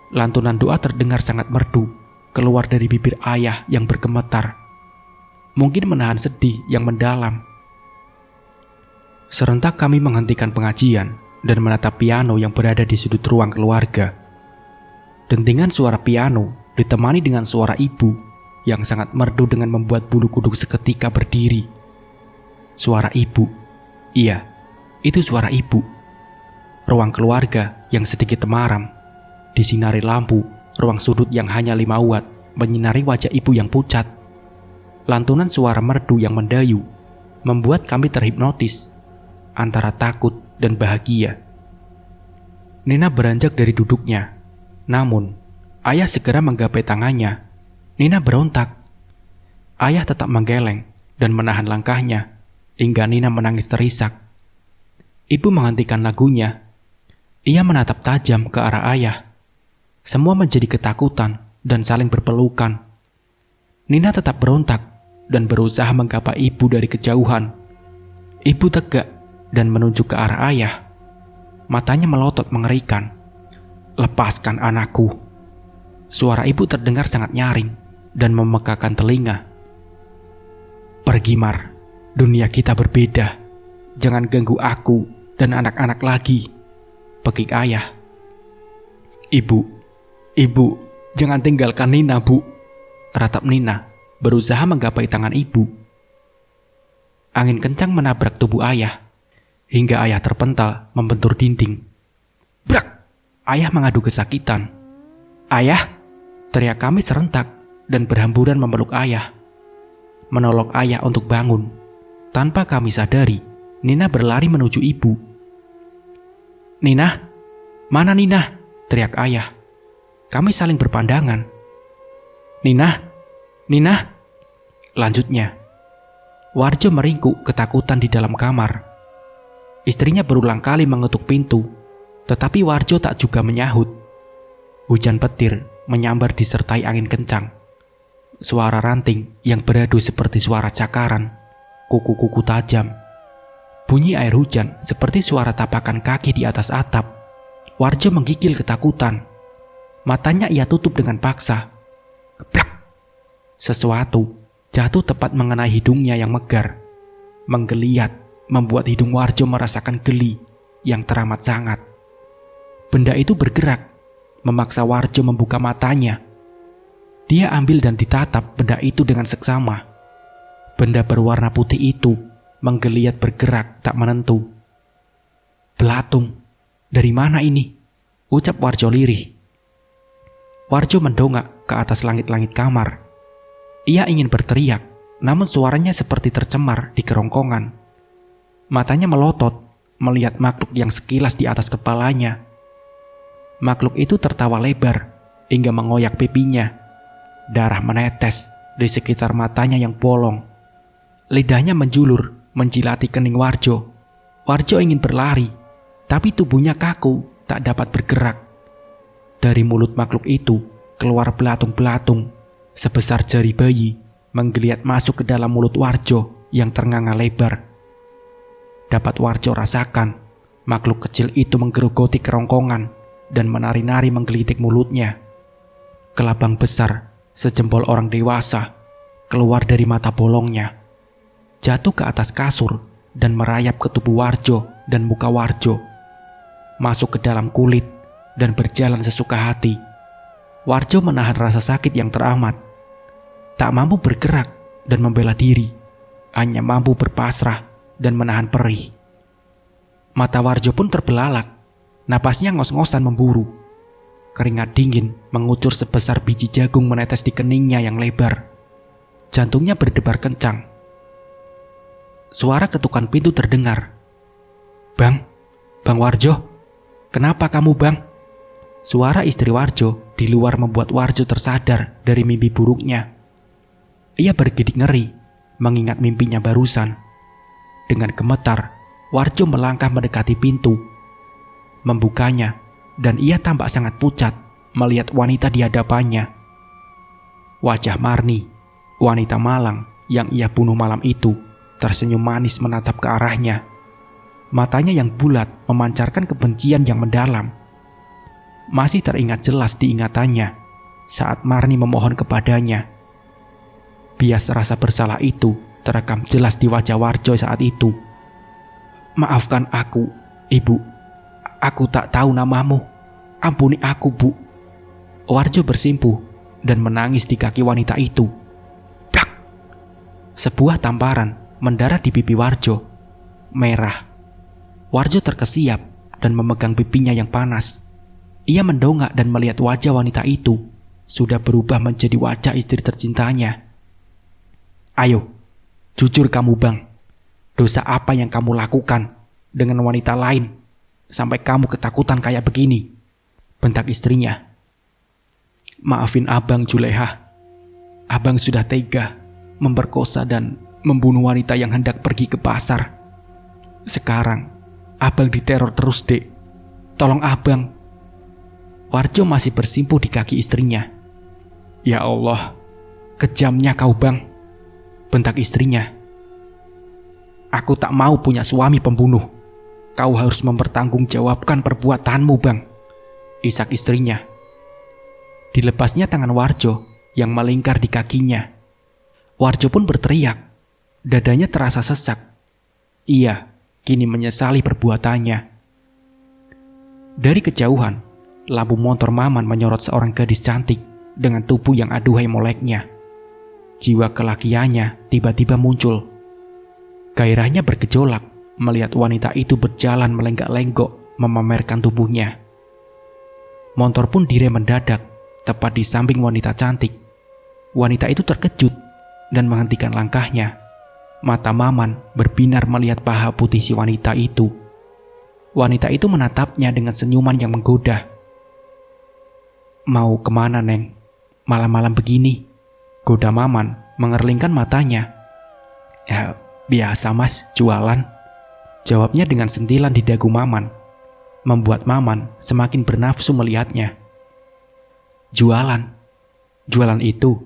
Lantunan doa terdengar sangat merdu keluar dari bibir ayah yang bergemetar. Mungkin menahan sedih yang mendalam. Serentak kami menghentikan pengajian dan menatap piano yang berada di sudut ruang keluarga. Dentingan suara piano ditemani dengan suara ibu yang sangat merdu dengan membuat bulu kuduk seketika berdiri. Suara ibu. Iya, itu suara ibu. Ruang keluarga yang sedikit temaram disinari lampu, ruang sudut yang hanya 5 watt menyinari wajah ibu yang pucat. Lantunan suara merdu yang mendayu membuat kami terhipnotis antara takut dan bahagia. Nina beranjak dari duduknya. Namun, ayah segera menggapai tangannya. Nina berontak. Ayah tetap menggeleng dan menahan langkahnya hingga Nina menangis terisak. Ibu menghentikan lagunya. Ia menatap tajam ke arah ayah. Semua menjadi ketakutan dan saling berpelukan. Nina tetap berontak dan berusaha menggapai ibu dari kejauhan. Ibu tegak dan menunjuk ke arah ayah. Matanya melotot mengerikan. "Lepaskan anakku." Suara ibu terdengar sangat nyaring dan memekakan telinga. "Pergi, Mar. Dunia kita berbeda. Jangan ganggu aku dan anak-anak lagi," pekik ayah. Ibu, jangan tinggalkan Nina, Bu," ratap Nina, berusaha menggapai tangan ibu. Angin kencang menabrak tubuh ayah, hingga ayah terpental membentur dinding. Brak! Ayah mengadu kesakitan. "Ayah!" teriak kami serentak dan berhamburan memeluk ayah. Menolong ayah untuk bangun. Tanpa kami sadari, Nina berlari menuju ibu. "Nina? Mana Nina?" teriak ayah. Kami saling berpandangan. "Nina? Nina?" lanjutnya. Warjo meringkuk ketakutan di dalam kamar. Istrinya berulang kali mengetuk pintu, tetapi Warjo tak juga menyahut. Hujan petir menyambar disertai angin kencang. Suara ranting yang beradu seperti suara cakaran, kuku-kuku tajam. Bunyi air hujan seperti suara tapakan kaki di atas atap. Warjo menggigil ketakutan. Matanya ia tutup dengan paksa. Keplak! Sesuatu jatuh tepat mengenai hidungnya yang megar. Menggeliat membuat hidung Warjo merasakan geli yang teramat sangat. Benda itu bergerak, memaksa Warjo membuka matanya. Dia ambil dan ditatap benda itu dengan seksama. Benda berwarna putih itu menggeliat bergerak tak menentu. "Belatung, dari mana ini?" ucap Warjo lirih. Warjo mendongak ke atas langit-langit kamar. Ia ingin berteriak, namun suaranya seperti tercemar di kerongkongan. Matanya melotot, melihat makhluk yang sekilas di atas kepalanya. Makhluk itu tertawa lebar hingga mengoyak pipinya. Darah menetes di sekitar matanya yang bolong. Lidahnya menjulur, menjilati kening Warjo. Warjo ingin berlari, tapi tubuhnya kaku, tak dapat bergerak. Dari mulut makhluk itu keluar belatung-belatung sebesar jari bayi, menggeliat masuk ke dalam mulut Warjo yang ternganga lebar. Dapat Warjo rasakan, makhluk kecil itu menggerogoti kerongkongan dan menari-nari menggelitik mulutnya. Kelabang besar sejempol orang dewasa keluar dari mata bolongnya, jatuh ke atas kasur dan merayap ke tubuh Warjo dan muka Warjo, masuk ke dalam kulit dan berjalan sesuka hati. Warjo menahan rasa sakit yang teramat, tak mampu bergerak dan membela diri, hanya mampu berpasrah dan menahan perih. Mata Warjo pun terbelalak. Napasnya ngos-ngosan memburu. Keringat dingin mengucur sebesar biji jagung menetes di keningnya yang lebar. Jantungnya berdebar kencang. Suara ketukan pintu terdengar. Bang Warjo, kenapa kamu Bang?" Suara istri Warjo di luar membuat Warjo tersadar dari mimpi buruknya. Ia bergidik ngeri mengingat mimpinya barusan. Dengan gemetar, Warjo melangkah mendekati pintu. Membukanya, dan ia tampak sangat pucat melihat wanita di hadapannya. Wajah Marni, wanita malang yang ia bunuh malam itu, tersenyum manis menatap ke arahnya. Matanya yang bulat memancarkan kebencian yang mendalam. masih teringat jelas di ingatannya saat Marni memohon kepadanya. Bias rasa bersalah itu terekam jelas di wajah Warjo saat itu. "Maafkan aku, Ibu. Aku tak tahu namamu. Ampuni aku, Bu." Warjo bersimpuh dan menangis di kaki wanita itu. Plak! Sebuah tamparan mendarat di pipi Warjo. Merah. Warjo terkesiap dan memegang pipinya yang panas. Ia mendongak dan melihat wajah wanita itu sudah berubah menjadi wajah istri tercintanya. "Ayo, jujur kamu Bang. Dosa apa yang kamu lakukan dengan wanita lain sampai kamu ketakutan kayak begini?" bentak istrinya. "Maafin Abang Juleha. Abang sudah tega memperkosa dan membunuh wanita yang hendak pergi ke pasar. Sekarang Abang diteror terus, Dek. Tolong Abang." Warjo masih bersimpuh di kaki istrinya. "Ya Allah, kejamnya kau Bang," bentak istrinya. "Aku tak mau punya suami pembunuh. Kau harus mempertanggungjawabkan perbuatanmu Bang," isak istrinya. Dilepasnya tangan Warjo yang melingkar di kakinya. Warjo pun berteriak. Dadanya terasa sesak. Ia kini menyesali perbuatannya. Dari kejauhan, lampu motor Maman menyorot seorang gadis cantik dengan tubuh yang aduhai moleknya. Jiwa kelakiannya tiba-tiba muncul. Gairahnya bergejolak melihat wanita itu berjalan melenggak-lenggok memamerkan tubuhnya. Motor pun direm mendadak tepat di samping wanita cantik. Wanita itu terkejut dan menghentikan langkahnya. Mata Maman berbinar melihat paha putih si wanita itu. Wanita itu menatapnya dengan senyuman yang menggoda. "Mau kemana, Neng? Malam-malam begini?" goda Maman mengerlingkan matanya. "Ya, biasa Mas, jualan," jawabnya dengan sentilan di dagu Maman, membuat Maman semakin bernafsu melihatnya. "Jualan? Jualan itu?"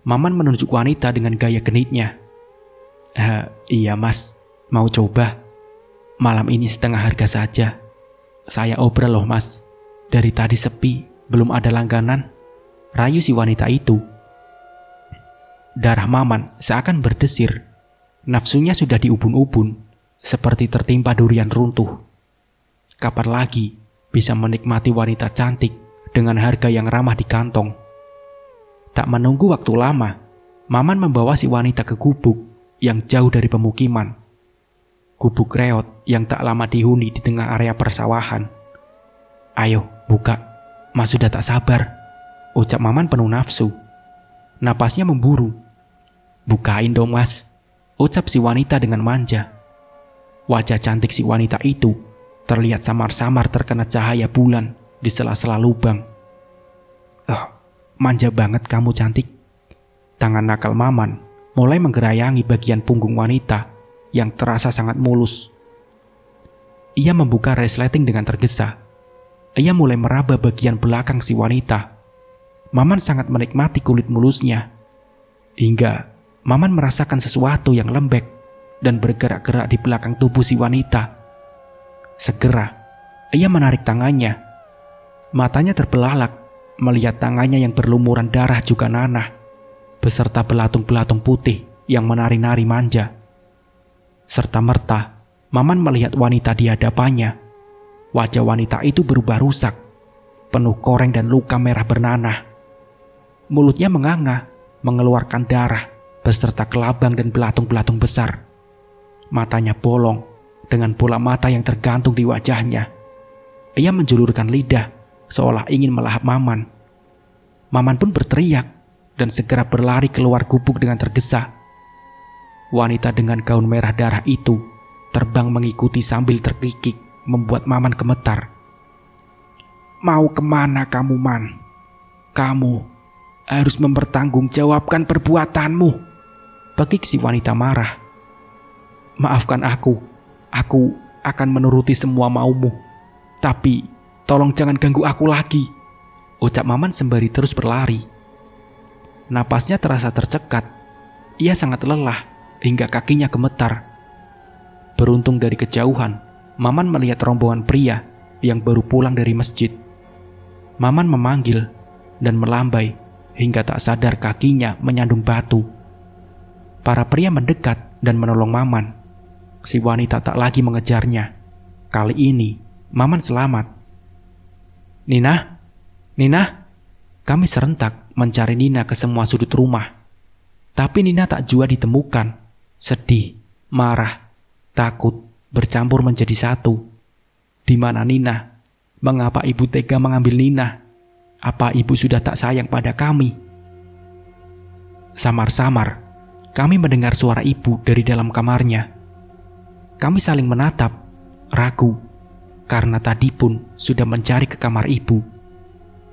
Maman menunjuk wanita dengan gaya genitnya. "Iya Mas, mau coba? Malam ini setengah harga saja. Saya obrol loh Mas. Dari tadi sepi, belum ada langganan," rayu si wanita itu. Darah Maman seakan berdesir. Nafsunya sudah diubun-ubun, seperti tertimpa durian runtuh. Kapan lagi bisa menikmati wanita cantik dengan harga yang ramah di kantong? Tak menunggu waktu lama, Maman membawa si wanita ke gubuk yang jauh dari pemukiman. Gubuk reot yang tak lama dihuni di tengah area persawahan. "Ayo, buka. Mas sudah tak sabar," ucap Maman penuh nafsu. Napasnya memburu. "Bukain dong Mas," ucap si wanita dengan manja. Wajah cantik si wanita itu terlihat samar-samar terkena cahaya bulan di sela-sela lubang. Manja banget kamu cantik." Tangan nakal Maman mulai menggerayangi bagian punggung wanita yang terasa sangat mulus. Ia membuka resleting dengan tergesa. Ia mulai meraba bagian belakang si wanita. Maman sangat menikmati kulit mulusnya. Hingga Maman merasakan sesuatu yang lembek dan bergerak-gerak di belakang tubuh si wanita. Segera, ia menarik tangannya. Matanya terbelalak melihat tangannya yang berlumuran darah juga nanah, beserta belatung-belatung putih yang menari-nari manja. Serta-merta, Maman melihat wanita di hadapannya. Wajah wanita itu berubah rusak, penuh koreng dan luka merah bernanah. Mulutnya menganga, mengeluarkan darah, beserta kelabang dan belatung-belatung besar. Matanya bolong, dengan bola mata yang tergantung di wajahnya. Ia menjulurkan lidah, seolah ingin melahap Maman. Maman pun berteriak dan segera berlari keluar gubuk dengan tergesa. Wanita dengan gaun merah darah itu terbang mengikuti sambil terkikik, membuat Maman gemetar. "Mau kemana kamu, Man? Kamu harus mempertanggungjawabkan perbuatanmu," pekik si wanita marah. "Maafkan aku akan menuruti semua maumu. Tapi tolong jangan ganggu aku lagi," ucap Maman sembari terus berlari. Napasnya terasa tercekat. Ia sangat lelah hingga kakinya gemetar. Beruntung dari kejauhan, Maman melihat rombongan pria yang baru pulang dari masjid. Maman memanggil dan melambai hingga tak sadar kakinya menyandung batu. Para pria mendekat dan menolong Maman. Si wanita tak lagi mengejarnya. Kali ini, Maman selamat. "Nina, Nina!" Kami serentak mencari Nina ke semua sudut rumah. Tapi Nina tak jua ditemukan. Sedih, marah, takut bercampur menjadi satu. Di mana Nina? Mengapa ibu tega mengambil Nina? Apa ibu sudah tak sayang pada kami? Samar-samar, kami mendengar suara ibu dari dalam kamarnya. Kami saling menatap, ragu, karena tadi pun sudah mencari ke kamar ibu.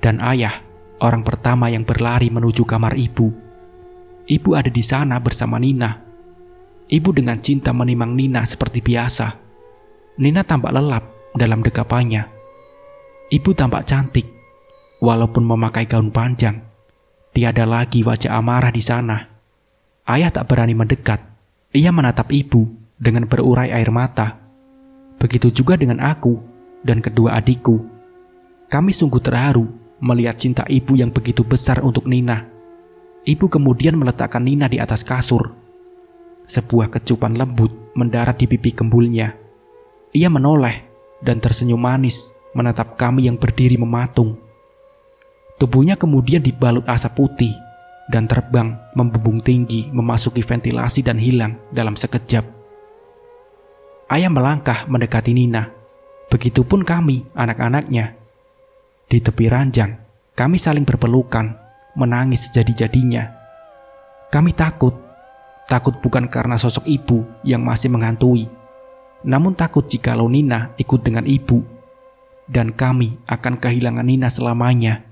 Dan ayah, orang pertama yang berlari menuju kamar ibu. Ibu ada di sana bersama Nina. Ibu dengan cinta menimang Nina seperti biasa. Nina tampak lelap dalam dekapannya. Ibu tampak cantik, walaupun memakai gaun panjang. Tiada lagi wajah amarah di sana. Ayah tak berani mendekat. Ia menatap ibu dengan berurai air mata. Begitu juga dengan aku dan kedua adikku. Kami sungguh terharu melihat cinta ibu yang begitu besar untuk Nina. Ibu kemudian meletakkan Nina di atas kasur. Sebuah kecupan lembut mendarat di pipi kembulnya. Ia menoleh dan tersenyum manis menatap kami yang berdiri mematung. Tubuhnya kemudian dibalut asap putih dan terbang membubung tinggi memasuki ventilasi dan hilang dalam sekejap. Ayah melangkah mendekati Nina. Begitupun kami, anak-anaknya. Di tepi ranjang, kami saling berpelukan, menangis sejadi-jadinya. Kami takut bukan karena sosok ibu yang masih menghantui, namun takut jikalau Nina ikut dengan ibu, dan kami akan kehilangan Nina selamanya.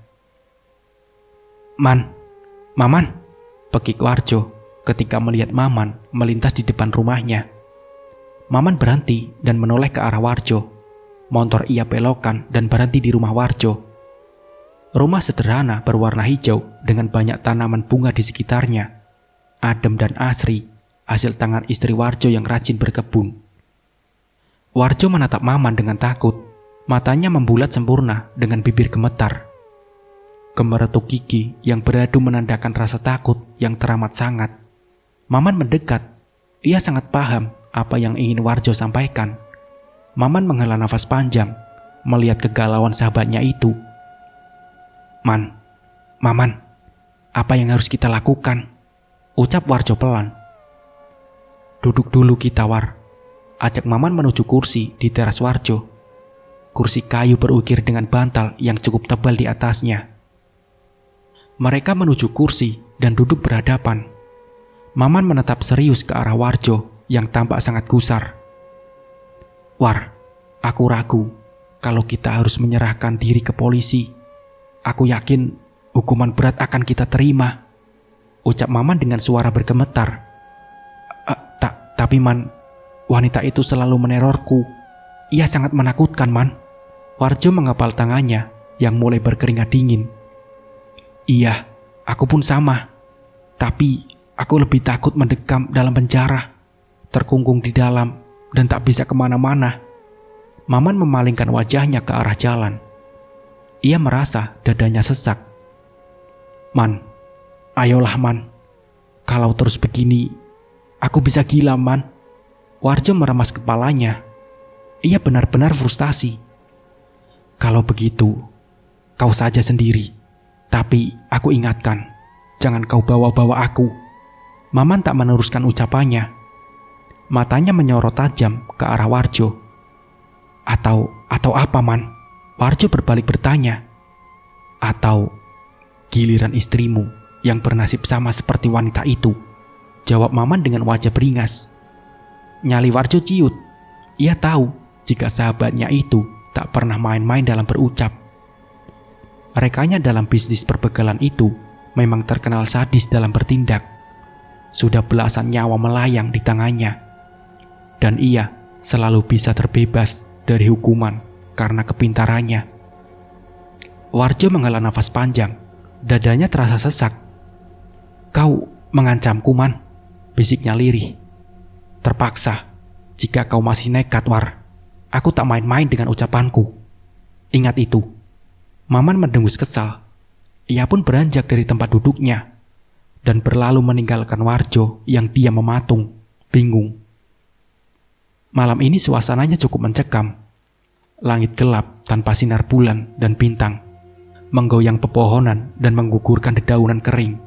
Maman, pekik Warjo ketika melihat Maman melintas di depan rumahnya. Maman berhenti dan menoleh ke arah Warjo. Motor ia belokkan dan berhenti di rumah Warjo. Rumah sederhana berwarna hijau dengan banyak tanaman bunga di sekitarnya. Adem dan asri, hasil tangan istri Warjo yang rajin berkebun. Warjo menatap Maman dengan takut. Matanya membulat sempurna dengan bibir gemetar. Gemeretuk gigi yang beradu menandakan rasa takut yang teramat sangat. Maman mendekat. Ia sangat paham apa yang ingin Warjo sampaikan. Maman menghela nafas panjang melihat kegalauan sahabatnya itu. Maman, apa yang harus kita lakukan? Ucap Warjo pelan. Duduk dulu kita, War. Ajak Maman menuju kursi di teras Warjo. Kursi kayu berukir dengan bantal yang cukup tebal di atasnya. Mereka menuju kursi dan duduk berhadapan. Maman menatap serius ke arah Warjo yang tampak sangat gusar. War, aku ragu kalau kita harus menyerahkan diri ke polisi. Aku yakin hukuman berat akan kita terima. Ucap Maman dengan suara bergemetar. Tapi Man, wanita itu selalu menerorku. Ia sangat menakutkan, Man. Warjo mengepal tangannya yang mulai berkeringat dingin. Iya, aku pun sama. Tapi aku lebih takut mendekam dalam penjara, terkungkung di dalam, dan tak bisa kemana-mana. Maman memalingkan wajahnya ke arah jalan. Ia merasa dadanya sesak. Man, ayolah Man. Kalau terus begini, aku bisa gila, Man. Warjo meremas kepalanya. Ia benar-benar frustasi. Kalau begitu, kau saja sendiri. Tapi aku ingatkan, jangan kau bawa-bawa aku. Maman tak meneruskan ucapannya. Matanya menyorot tajam ke arah Warjo. Atau apa, Man? Warjo berbalik bertanya. Atau giliran istrimu yang bernasib sama seperti wanita itu, jawab Maman dengan wajah beringas. Nyali Warjo ciut. Ia tahu jika sahabatnya itu tak pernah main-main dalam berucap. Rekanya dalam bisnis perbegalan itu memang terkenal sadis dalam bertindak. Sudah belasan nyawa melayang di tangannya. Dan ia selalu bisa terbebas dari hukuman karena kepintarannya. Warjo menghela nafas panjang. Dadanya terasa sesak. Kau mengancamku, Man, bisiknya lirih. Terpaksa, jika kau masih nekat, War. Aku tak main-main dengan ucapanku. Ingat itu. Maman mendengus kesal. Ia pun beranjak dari tempat duduknya dan berlalu meninggalkan Warjo yang diam mematung, bingung. Malam ini suasananya cukup mencekam. Langit gelap tanpa sinar bulan dan bintang, menggoyang pepohonan dan menggugurkan dedaunan kering.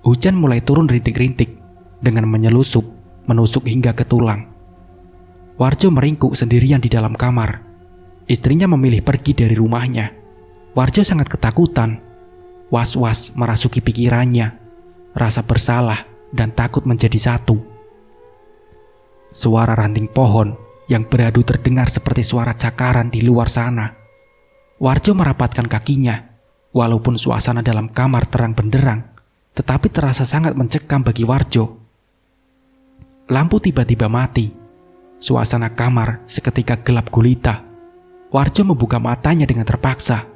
Hujan mulai turun rintik-rintik dengan menusuk hingga ke tulang. Warjo meringkuk sendirian di dalam kamar. Istrinya memilih pergi dari rumahnya. Warjo sangat ketakutan. Was-was merasuki pikirannya. Rasa bersalah dan takut menjadi satu. Suara ranting pohon yang beradu terdengar seperti suara cakaran di luar sana. Warjo merapatkan kakinya. Walaupun suasana dalam kamar terang benderang, tetapi terasa sangat mencekam bagi Warjo. Lampu tiba-tiba mati. Suasana kamar seketika gelap gulita. Warjo membuka matanya dengan terpaksa.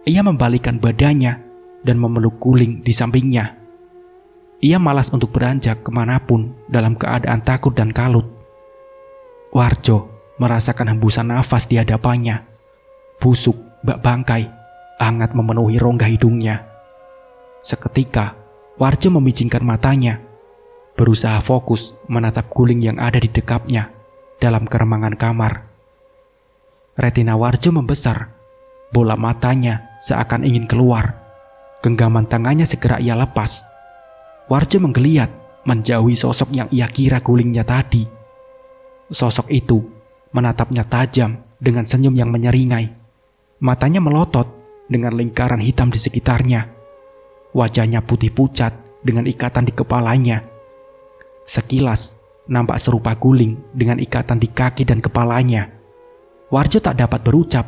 Ia membalikkan badannya dan memeluk guling di sampingnya. Ia malas untuk beranjak kemanapun dalam keadaan takut dan kalut. Warjo merasakan hembusan nafas di hadapannya. Busuk, bak bangkai, hangat memenuhi rongga hidungnya. Seketika, Warjo memicingkan matanya, berusaha fokus menatap guling yang ada di dekapnya dalam keremangan kamar. Retina Warjo membesar, bola matanya seakan ingin keluar. Genggaman tangannya segera ia lepas. Warjo menggeliat menjauhi sosok yang ia kira gulingnya tadi. Sosok itu menatapnya tajam dengan senyum yang menyeringai. Matanya melotot dengan lingkaran hitam di sekitarnya. Wajahnya putih pucat dengan ikatan di kepalanya. Sekilas nampak serupa guling dengan ikatan di kaki dan kepalanya. Warjo tak dapat berucap,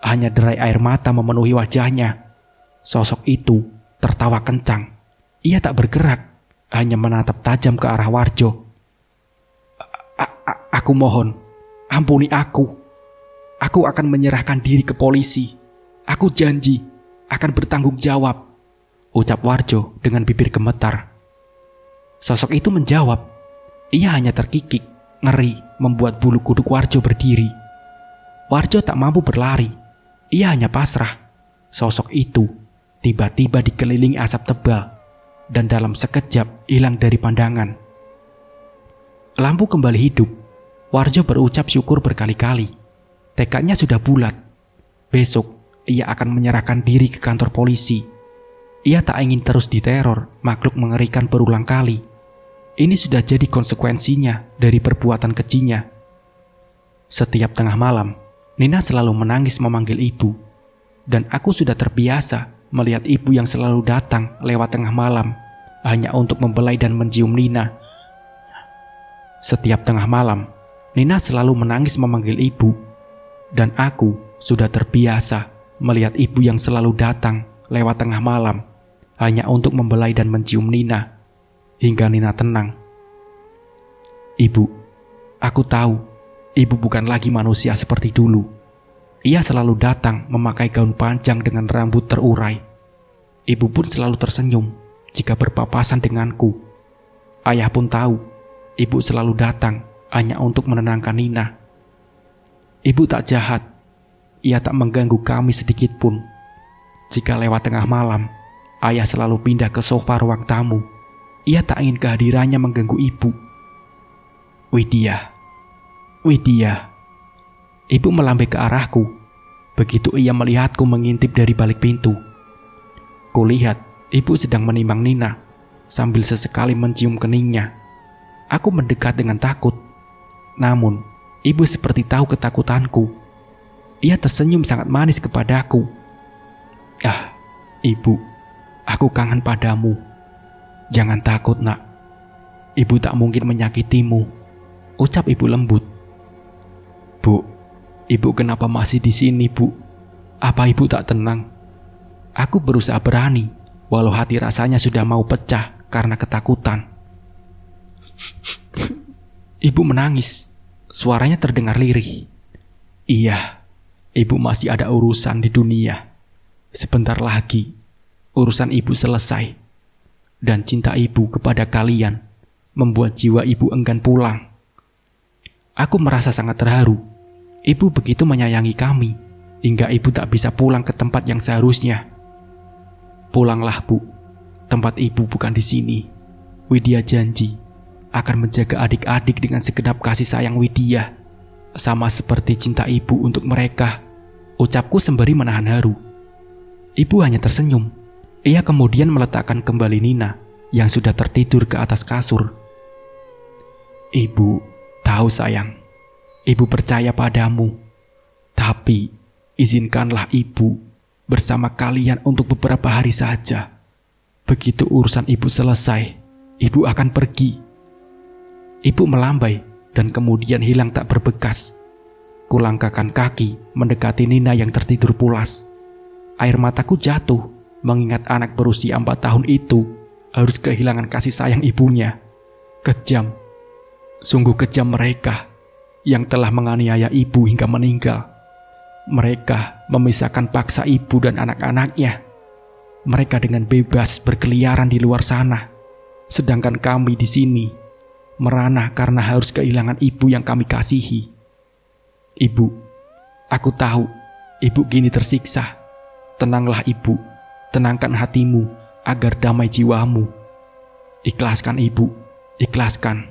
hanya derai air mata memenuhi wajahnya. Sosok itu tertawa kencang. Ia tak bergerak, hanya menatap tajam ke arah Warjo. Aku mohon, ampuni aku. Aku akan menyerahkan diri ke polisi. Aku janji akan bertanggung jawab, ucap Warjo dengan bibir gemetar. Sosok itu menjawab. Ia hanya terkikik, ngeri membuat bulu kuduk Warjo berdiri. Warjo tak mampu berlari. Ia hanya pasrah. Sosok itu tiba-tiba dikelilingi asap tebal dan dalam sekejap hilang dari pandangan. Lampu kembali hidup. Warjo berucap syukur berkali-kali. Tekadnya sudah bulat. Besok ia akan menyerahkan diri ke kantor polisi. Ia tak ingin terus diteror makhluk mengerikan berulang kali. Ini sudah jadi konsekuensinya dari perbuatan kejinya. Setiap tengah malam, Nina selalu menangis memanggil ibu. Dan aku sudah terbiasa melihat ibu yang selalu datang lewat tengah malam hanya untuk membelai dan mencium Nina. Setiap tengah malam, Nina selalu menangis memanggil ibu. Dan aku sudah terbiasa melihat ibu yang selalu datang lewat tengah malam hanya untuk membelai dan mencium Nina hingga Nina tenang. Ibu, aku tahu ibu bukan lagi manusia seperti dulu. Ia selalu datang memakai gaun panjang dengan rambut terurai. Ibu pun selalu tersenyum jika berpapasan denganku. Ayah pun tahu, ibu selalu datang hanya untuk menenangkan Nina. Ibu tak jahat. Ia tak mengganggu kami sedikit pun. Jika lewat tengah malam, ayah selalu pindah ke sofa ruang tamu. Ia tak ingin kehadirannya mengganggu ibu. Widya. Ibu melambai ke arahku. Begitu ia melihatku mengintip dari balik pintu. Kulihat ibu sedang menimbang Nina sambil sesekali mencium keningnya. Aku mendekat dengan takut. Namun, ibu seperti tahu ketakutanku. Ia tersenyum sangat manis kepadaku. Ibu, aku kangen padamu. Jangan takut, nak. Ibu tak mungkin menyakitimu, ucap ibu lembut. Bu, ibu kenapa masih di sini, Bu? Apa ibu tak tenang? Aku berusaha berani, walau hati rasanya sudah mau pecah karena ketakutan. Ibu menangis, suaranya terdengar lirih. Iya, ibu masih ada urusan di dunia. Sebentar lagi, urusan ibu selesai. Dan cinta ibu kepada kalian membuat jiwa ibu enggan pulang. Aku merasa sangat terharu. Ibu begitu menyayangi kami. hingga ibu tak bisa pulang ke tempat yang seharusnya. Pulanglah, Bu. Tempat ibu bukan di sini. Widya janji akan menjaga adik-adik dengan segenap kasih sayang Widya, sama seperti cinta ibu untuk mereka, ucapku sembari menahan haru. Ibu hanya tersenyum. Ia kemudian meletakkan kembali Nina yang sudah tertidur ke atas kasur. Ibu tahu sayang, ibu percaya padamu. Tapi izinkanlah ibu bersama kalian untuk beberapa hari saja. Begitu urusan ibu selesai, ibu akan pergi. Ibu melambai dan kemudian hilang tak berbekas. Kulangkahkan kaki mendekati Nina yang tertidur pulas. Air mataku jatuh mengingat anak berusia 4 tahun itu harus kehilangan kasih sayang ibunya. Kejam, sungguh kejam mereka yang telah menganiaya ibu hingga meninggal. Mereka memisahkan paksa ibu dan anak-anaknya. Mereka dengan bebas berkeliaran di luar sana, sedangkan kami di sini merana karena harus kehilangan ibu yang kami kasihi. Ibu, aku tahu ibu kini tersiksa. Tenanglah ibu, tenangkan hatimu agar damai jiwamu. Ikhlaskan ibu, ikhlaskan.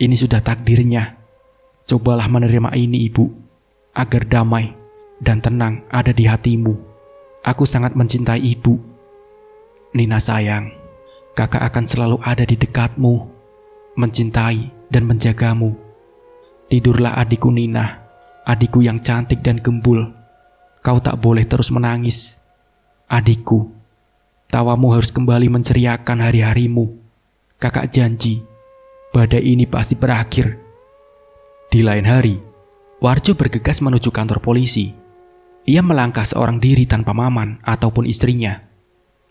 Ini sudah takdirnya. Cobalah menerima ini ibu, agar damai dan tenang ada di hatimu. Aku sangat mencintai ibu. Nina sayang, kakak akan selalu ada di dekatmu, mencintai dan menjagamu. Tidurlah adikku Nina, adikku yang cantik dan gembul. Kau tak boleh terus menangis. Adikku, tawamu harus kembali menceriakan hari-harimu. Kakak janji, badai ini pasti berakhir. Di lain hari, Warjo bergegas menuju kantor polisi. Ia melangkah seorang diri tanpa Maman ataupun istrinya.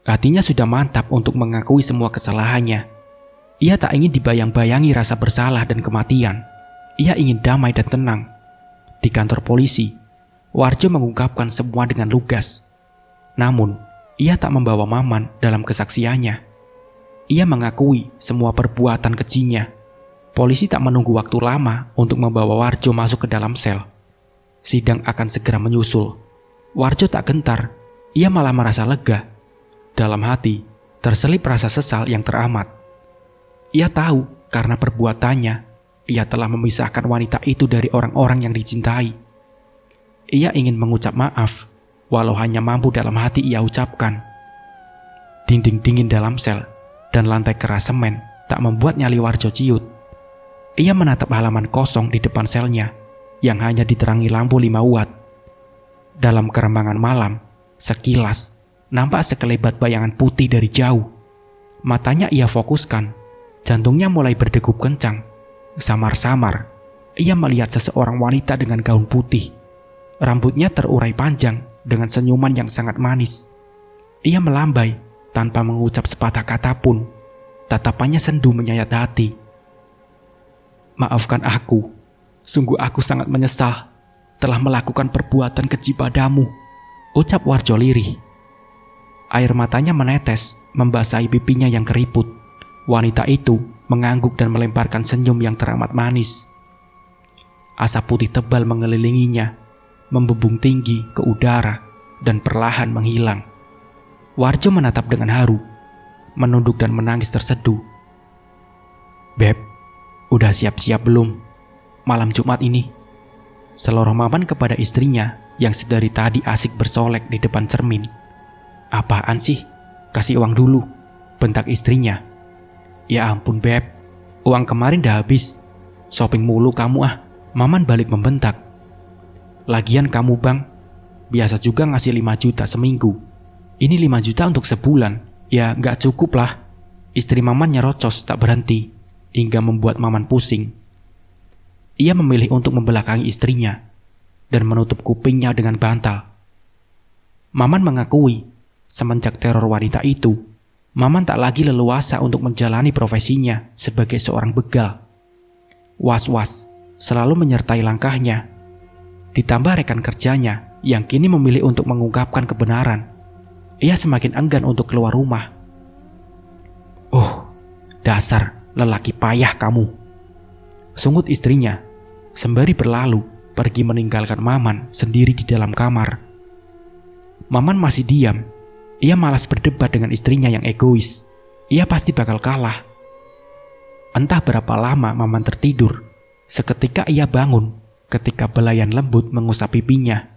Hatinya sudah mantap untuk mengakui semua kesalahannya. Ia tak ingin dibayang-bayangi rasa bersalah dan kematian. Ia ingin damai dan tenang. Di kantor polisi, Warjo mengungkapkan semua dengan lugas. Namun, ia tak membawa Maman dalam kesaksiannya. Ia mengakui semua perbuatan kejinya. Polisi tak menunggu waktu lama untuk membawa Warjo masuk ke dalam sel. Sidang akan segera menyusul. Warjo tak gentar, ia malah merasa lega. Dalam hati, terselip rasa sesal yang teramat. Ia tahu karena perbuatannya, ia telah memisahkan wanita itu dari orang-orang yang dicintai. Ia ingin mengucap maaf, walau hanya mampu dalam hati ia ucapkan. Dinding dingin dalam sel dan lantai keras semen tak membuat nyali Warjo ciut. Ia menatap halaman kosong di depan selnya yang hanya diterangi lampu 5 watt. Dalam kerembangan malam, sekilas nampak sekelebat bayangan putih dari jauh. Matanya ia fokuskan, jantungnya mulai berdegup kencang. Samar-samar, ia melihat seseorang wanita dengan gaun putih. Rambutnya terurai panjang dengan senyuman yang sangat manis. Ia melambai tanpa mengucap sepatah kata pun. Tatapannya sendu menyayat hati. Maafkan aku, sungguh aku sangat menyesal telah melakukan perbuatan keji padamu, ucap Warjo lirih. Air matanya menetes, membasahi pipinya yang keriput. Wanita itu mengangguk dan melemparkan senyum yang teramat manis. Asap putih tebal mengelilinginya, membubung tinggi ke udara dan perlahan menghilang. Warjo menatap dengan haru, menunduk dan menangis terseduh. Beb, udah siap-siap belum? Malam Jumat ini. Seloroh Maman kepada istrinya yang sedari tadi asik bersolek di depan cermin. Apaan sih? Kasih uang dulu, bentak istrinya. Ya ampun Beb, uang kemarin dah habis. Shopping mulu kamu ah, Maman balik membentak. Lagian kamu bang, biasa juga ngasih 5 juta seminggu. Ini 5 juta untuk sebulan, ya gak cukup lah. Istri Maman nyerocos tak berhenti, hingga membuat Maman pusing. Ia memilih untuk membelakangi istrinya, dan menutup kupingnya dengan bantal. Maman mengakui, semenjak teror wanita itu, Maman tak lagi leluasa untuk menjalani profesinya sebagai seorang begal. Was-was selalu menyertai langkahnya. Ditambah rekan kerjanya yang kini memilih untuk mengungkapkan kebenaran, ia semakin enggan untuk keluar rumah. Oh, dasar lelaki payah kamu, sungut istrinya, sembari berlalu pergi meninggalkan Maman sendiri di dalam kamar. Maman masih diam. Ia malas berdebat dengan istrinya yang egois. Ia pasti bakal kalah. Entah berapa lama Maman tertidur. Seketika ia bangun ketika belayan lembut mengusap pipinya.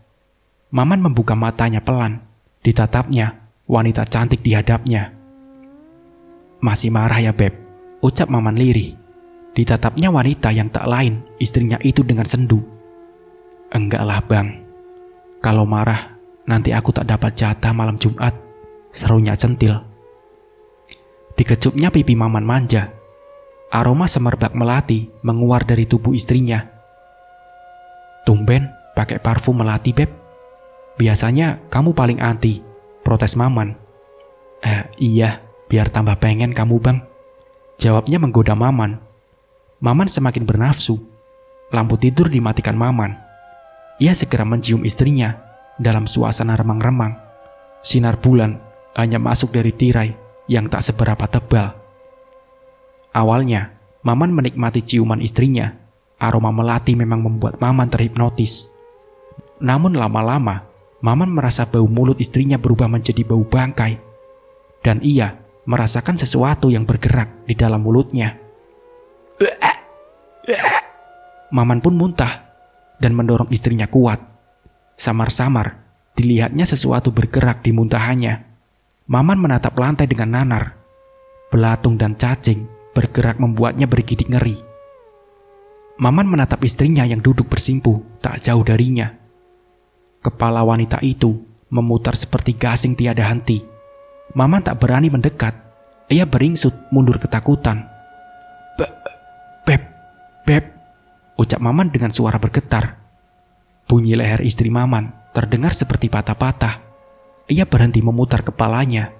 Maman membuka matanya pelan. Ditatapnya wanita cantik di hadapnya. "Masih marah ya, Beb?" ucap Maman lirih. Ditatapnya wanita yang tak lain istrinya itu dengan sendu. "Enggak lah, Bang. Kalau marah, nanti aku tak dapat jatah malam Jumat," serunya centil. Dikecupnya pipi Maman manja. Aroma semerbak melati menguar dari tubuh istrinya. "Tumben pakai parfum melati, Beb. Biasanya kamu paling anti," protes Maman. Iya, biar tambah pengen kamu, Bang," jawabnya menggoda Maman. Maman semakin bernafsu. Lampu tidur dimatikan Maman. Ia segera mencium istrinya dalam suasana remang-remang. Sinar bulan hanya masuk dari tirai yang tak seberapa tebal. Awalnya, Maman menikmati ciuman istrinya. Aroma melati memang membuat Maman terhipnotis. Namun lama-lama, Maman merasa bau mulut istrinya berubah menjadi bau bangkai. Dan ia merasakan sesuatu yang bergerak di dalam mulutnya. Maman pun muntah dan mendorong istrinya kuat. Samar-samar, dilihatnya sesuatu bergerak di muntahannya. Maman menatap lantai dengan nanar. Belatung dan cacing bergerak membuatnya bergidik ngeri. Maman menatap istrinya yang duduk bersimpuh tak jauh darinya. Kepala wanita itu memutar seperti gasing tiada henti. Maman tak berani mendekat. Ia beringsut mundur ketakutan. Beb, ucap Maman dengan suara bergetar. Bunyi leher istri Maman terdengar seperti patah-patah. Ia berhenti memutar kepalanya,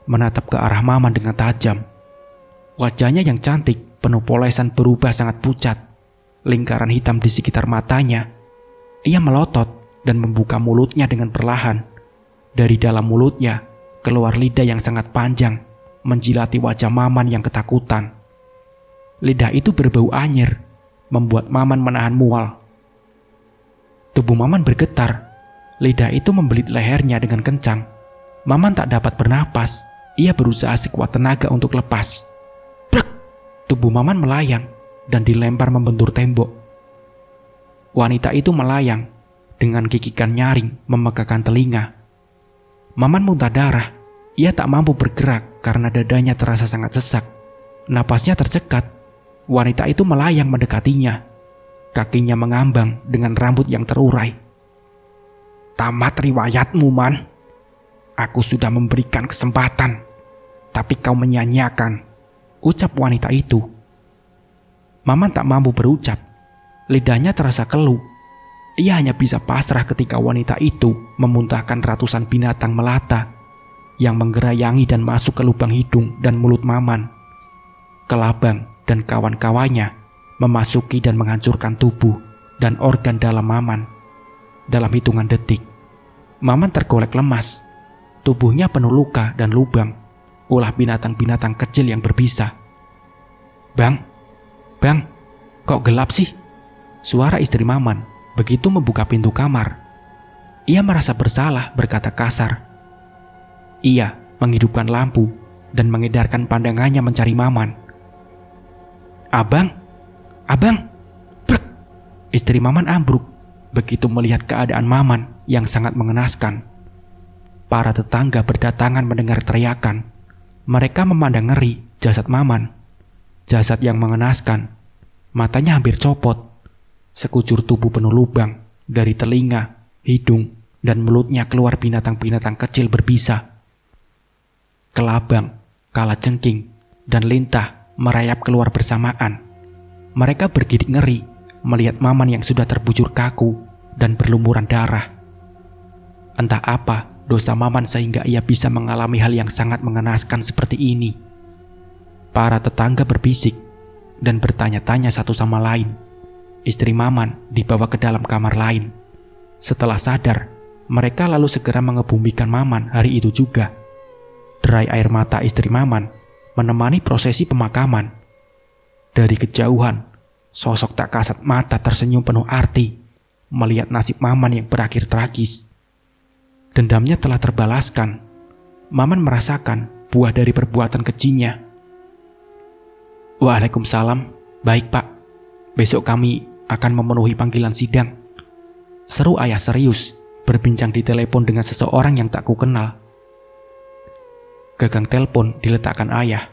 menatap ke arah Maman dengan tajam. Wajahnya yang cantik, penuh polesan berubah sangat pucat. Lingkaran hitam di sekitar matanya. Ia melotot dan membuka mulutnya dengan perlahan. Dari dalam mulutnya keluar lidah yang sangat panjang, menjilati wajah Maman yang ketakutan. Lidah itu berbau anyir, membuat Maman menahan mual. Tubuh Maman bergetar. Lidah itu membelit lehernya dengan kencang. Maman tak dapat bernapas. Ia berusaha sekuat tenaga untuk lepas. Tubuh Maman melayang dan dilempar membentur tembok. Wanita itu melayang dengan gigikan nyaring memegahkan telinga. Maman muntah darah. Ia tak mampu bergerak karena dadanya terasa sangat sesak. Napasnya tercekat. Wanita itu melayang mendekatinya. Kakinya mengambang dengan rambut yang terurai. "Tamat riwayatmu, Man. Aku sudah memberikan kesempatan, tapi kau menyia-nyiakan," ucap wanita itu. Maman tak mampu berucap. Lidahnya terasa keluh. Ia hanya bisa pasrah ketika wanita itu memuntahkan ratusan binatang melata yang menggerayangi dan masuk ke lubang hidung dan mulut Maman. Kelabang dan kawan-kawannya memasuki dan menghancurkan tubuh dan organ dalam Maman. Dalam hitungan detik, Maman tergolek lemas. Tubuhnya penuh luka dan lubang, ulah binatang-binatang kecil yang berbisa. Bang, kok gelap sih?" Suara istri Maman begitu membuka pintu kamar. Ia merasa bersalah berkata kasar. Ia menghidupkan lampu dan mengedarkan pandangannya mencari Maman. Abang! Brek! Istri Maman ambruk begitu melihat keadaan Maman yang sangat mengenaskan. Para tetangga berdatangan mendengar teriakan. Mereka memandang ngeri jasad Maman. Jasad yang mengenaskan. Matanya hampir copot. Sekujur tubuh penuh lubang. Dari telinga, hidung, dan mulutnya keluar binatang-binatang kecil berbisa. Kelabang, kalajengking, dan lintah merayap keluar bersamaan. Mereka bergidik ngeri melihat Maman yang sudah terbujur kaku dan berlumuran darah. Entah apa dosa Maman sehingga ia bisa mengalami hal yang sangat mengenaskan seperti ini. Para tetangga berbisik dan bertanya-tanya satu sama lain. Istri Maman dibawa ke dalam kamar lain. Setelah sadar, mereka lalu segera mengebumikan Maman hari itu juga. Derai air mata istri Maman menemani prosesi pemakaman. Dari kejauhan, sosok tak kasat mata tersenyum penuh arti melihat nasib Maman yang berakhir tragis. Dendamnya telah terbalaskan. Maman merasakan buah dari perbuatan kejinya. Waalaikumsalam. Baik Pak, besok kami akan memenuhi panggilan sidang. Seru ayah serius, berbincang di telepon dengan seseorang yang tak kukenal. Gagang telepon diletakkan ayah.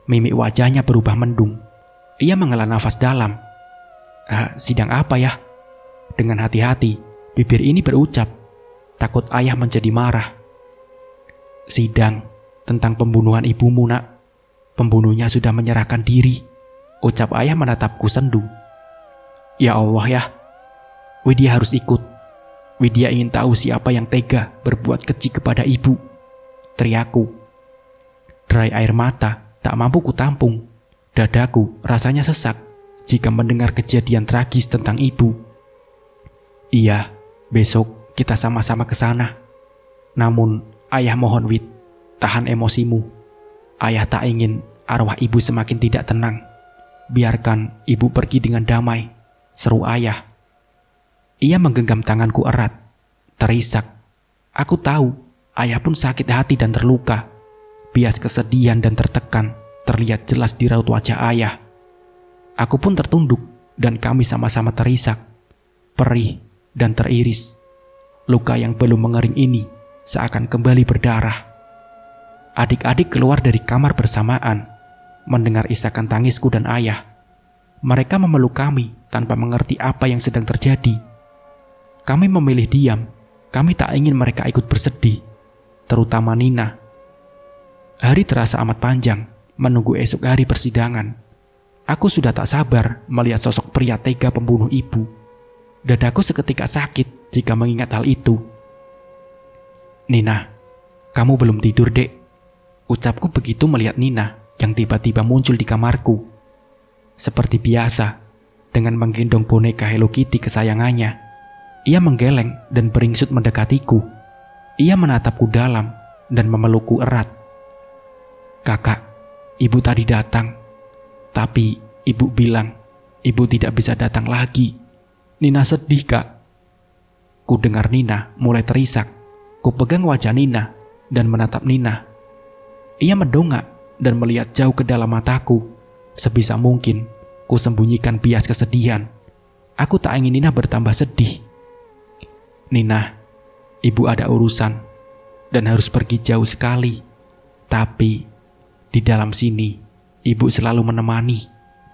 Mimik wajahnya berubah mendung. Ia menghela nafas dalam. Sidang apa ya? Dengan hati-hati, bibir ini berucap. Takut ayah menjadi marah. Sidang tentang pembunuhan ibumu, nak. Pembunuhnya sudah menyerahkan diri, ucap ayah menatapku sendu. Ya Allah ya, Widya harus ikut. Widya ingin tahu siapa yang tega berbuat keji kepada ibu. Teriakku. Derai air mata tak mampu kutampung. Dadaku rasanya sesak jika mendengar kejadian tragis tentang ibu. Iya, besok kita sama-sama ke sana. Namun, ayah mohon Wid, tahan emosimu. Ayah tak ingin arwah ibu semakin tidak tenang. Biarkan ibu pergi dengan damai, seru ayah. Ia menggenggam tanganku erat, terisak. Aku tahu, ayah pun sakit hati dan terluka. Bias kesedihan dan tertekan terlihat jelas di raut wajah ayah. Aku pun tertunduk dan kami sama-sama terisak, perih dan teriris. Luka yang belum mengering ini seakan kembali berdarah. Adik-adik keluar dari kamar bersamaan, mendengar isakan tangisku dan ayah. Mereka memeluk kami tanpa mengerti apa yang sedang terjadi. Kami memilih diam, kami tak ingin mereka ikut bersedih, terutama Nina. Hari terasa amat panjang, menunggu esok hari persidangan. Aku sudah tak sabar melihat sosok pria tega pembunuh ibu. Dadaku seketika sakit jika mengingat hal itu. Nina, kamu belum tidur, Dek. Ucapku begitu melihat Nina yang tiba-tiba muncul di kamarku. Seperti biasa, dengan menggendong boneka Hello Kitty kesayangannya. Ia menggeleng dan beringsut mendekatiku. Ia menatapku dalam dan memelukku erat. Kakak, ibu tadi datang. Tapi ibu bilang, ibu tidak bisa datang lagi. Nina sedih, Kak. Ku dengar Nina mulai terisak. Ku pegang wajah Nina dan menatap Nina. Ia mendongak dan melihat jauh ke dalam mataku. Sebisa mungkin, ku sembunyikan bias kesedihan. Aku tak ingin Nina bertambah sedih. Nina, ibu ada urusan dan harus pergi jauh sekali. Tapi, di dalam sini, ibu selalu menemani.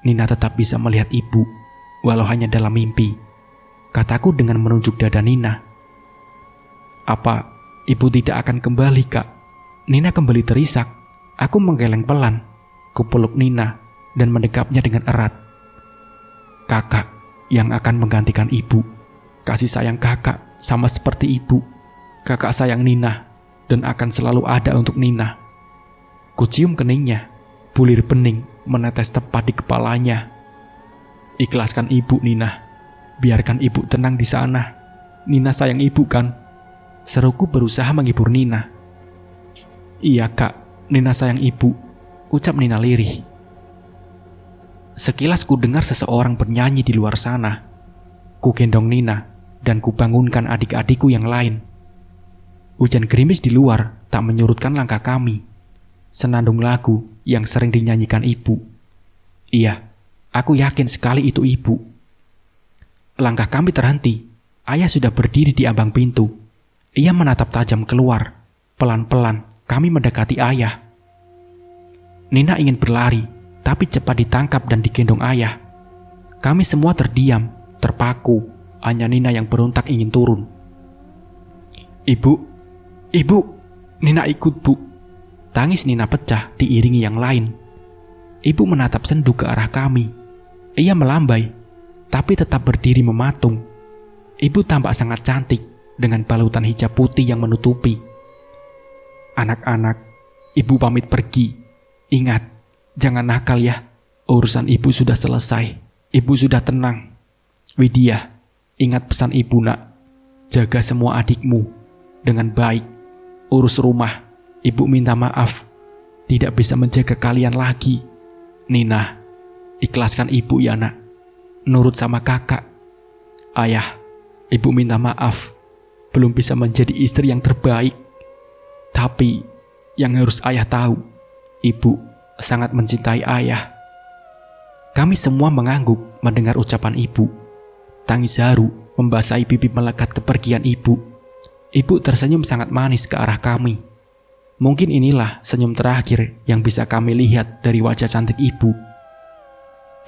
Nina tetap bisa melihat ibu, walau hanya dalam mimpi. Kataku dengan menunjuk dada Nina. Apa ibu tidak akan kembali, Kak? Nina kembali terisak. Aku menggeleng pelan. Kupeluk Nina dan mendekapnya dengan erat. Kakak yang akan menggantikan ibu. Kasih sayang kakak sama seperti ibu. Kakak sayang Nina dan akan selalu ada untuk Nina. Kucium keningnya, bulir bening menetes tepat di kepalanya. Ikhlaskan ibu, Nina. Biarkan ibu tenang di sana. Nina sayang ibu kan? Seruku berusaha menghibur Nina. Iya, Kak, Nina sayang ibu, ucap Nina lirih. Sekilas ku dengar seseorang bernyanyi di luar sana. Ku gendong Nina dan ku bangunkan adik-adikku yang lain. Hujan gerimis di luar tak menyurutkan langkah kami. Senandung lagu yang sering dinyanyikan ibu. Iya, aku yakin sekali itu ibu. Langkah kami terhenti. Ayah sudah berdiri di ambang pintu. Ia menatap tajam keluar. Pelan-pelan kami mendekati ayah. Nina ingin berlari, tapi cepat ditangkap dan digendong ayah. Kami semua terdiam, terpaku. Hanya Nina yang berontak ingin turun. Ibu, Nina ikut, Bu. Tangis Nina pecah diiringi yang lain. Ibu menatap sendu ke arah kami. Ia melambai, tapi tetap berdiri mematung. Ibu tampak sangat cantik dengan balutan hijab putih yang menutupi. Anak-anak, ibu pamit pergi. Ingat, jangan nakal ya. Urusan ibu sudah selesai. Ibu sudah tenang. Widya, ingat pesan ibu, nak. Jaga semua adikmu dengan baik. Urus rumah. Ibu minta maaf, tidak bisa menjaga kalian lagi. Nina, ikhlaskan ibu ya, nak. Nurut sama kakak. Ayah, ibu minta maaf. belum bisa menjadi istri yang terbaik. Tapi yang harus ayah tahu, ibu sangat mencintai ayah. Kami semua mengangguk mendengar ucapan ibu. Tangis haru membasahi pipi melekat kepergian ibu. Ibu tersenyum sangat manis ke arah kami. Mungkin inilah senyum terakhir yang bisa kami lihat dari wajah cantik ibu.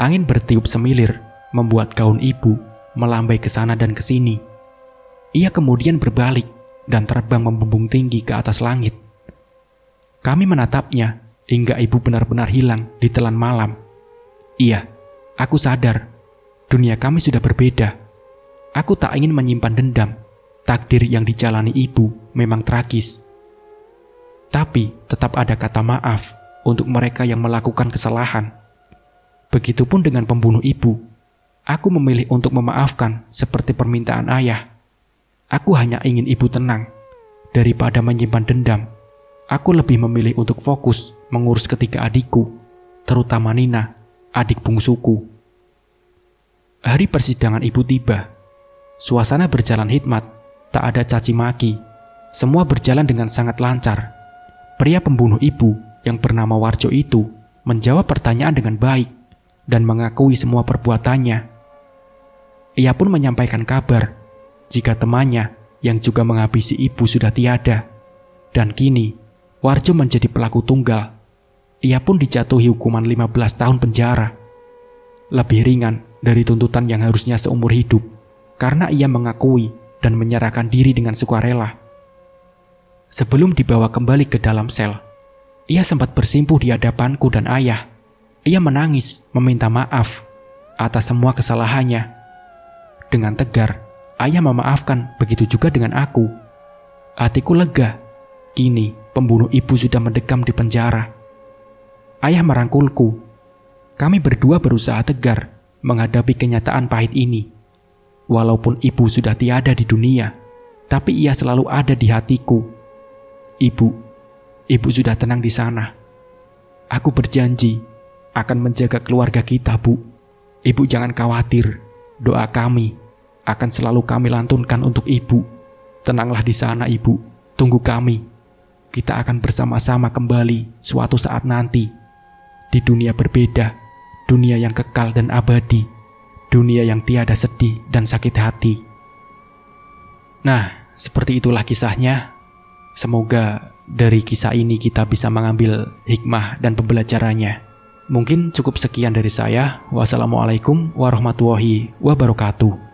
Angin bertiup semilir membuat gaun ibu melambai ke sana dan ke sini. Ia kemudian berbalik dan terbang membumbung tinggi ke atas langit. Kami menatapnya hingga ibu benar-benar hilang di telan malam. Iya, aku sadar, dunia kami sudah berbeda. Aku tak ingin menyimpan dendam. Takdir yang dijalani ibu memang tragis. Tapi tetap ada kata maaf untuk mereka yang melakukan kesalahan. Begitupun dengan pembunuh ibu. Aku memilih untuk memaafkan seperti permintaan ayah. Aku hanya ingin ibu tenang. Daripada menyimpan dendam, aku lebih memilih untuk fokus mengurus ketiga adikku, terutama Nina, adik bungsuku. Hari persidangan ibu tiba. Suasana berjalan hikmat, tak ada caci maki. Semua berjalan dengan sangat lancar. Pria pembunuh ibu yang bernama Warjo itu menjawab pertanyaan dengan baik dan mengakui semua perbuatannya. Ia pun menyampaikan kabar jika temannya yang juga menghabisi ibu sudah tiada. Dan kini, Warjo menjadi pelaku tunggal. Ia pun dijatuhi hukuman 15 tahun penjara. Lebih ringan dari tuntutan yang harusnya seumur hidup, karena ia mengakui dan menyerahkan diri dengan sukarela. Sebelum dibawa kembali ke dalam sel, ia sempat bersimpuh di hadapanku dan ayah. Ia menangis, meminta maaf atas semua kesalahannya. Dengan tegar, ayah memaafkan, begitu juga dengan aku. Hatiku lega. Kini, pembunuh ibu sudah mendekam di penjara. Ayah merangkulku. Kami berdua berusaha tegar menghadapi kenyataan pahit ini. Walaupun ibu sudah tiada di dunia, tapi ia selalu ada di hatiku. Ibu sudah tenang di sana. Aku berjanji akan menjaga keluarga kita, Bu. Ibu jangan khawatir. Doa kami akan selalu kami lantunkan untuk ibu. Tenanglah di sana, Ibu. Tunggu kami. Kita akan bersama-sama kembali suatu saat nanti. Di dunia berbeda, dunia yang kekal dan abadi, dunia yang tiada sedih dan sakit hati. Nah, seperti itulah kisahnya. Semoga dari kisah ini kita bisa mengambil hikmah dan pembelajarannya. Mungkin cukup sekian dari saya. Wassalamualaikum warahmatullahi wabarakatuh.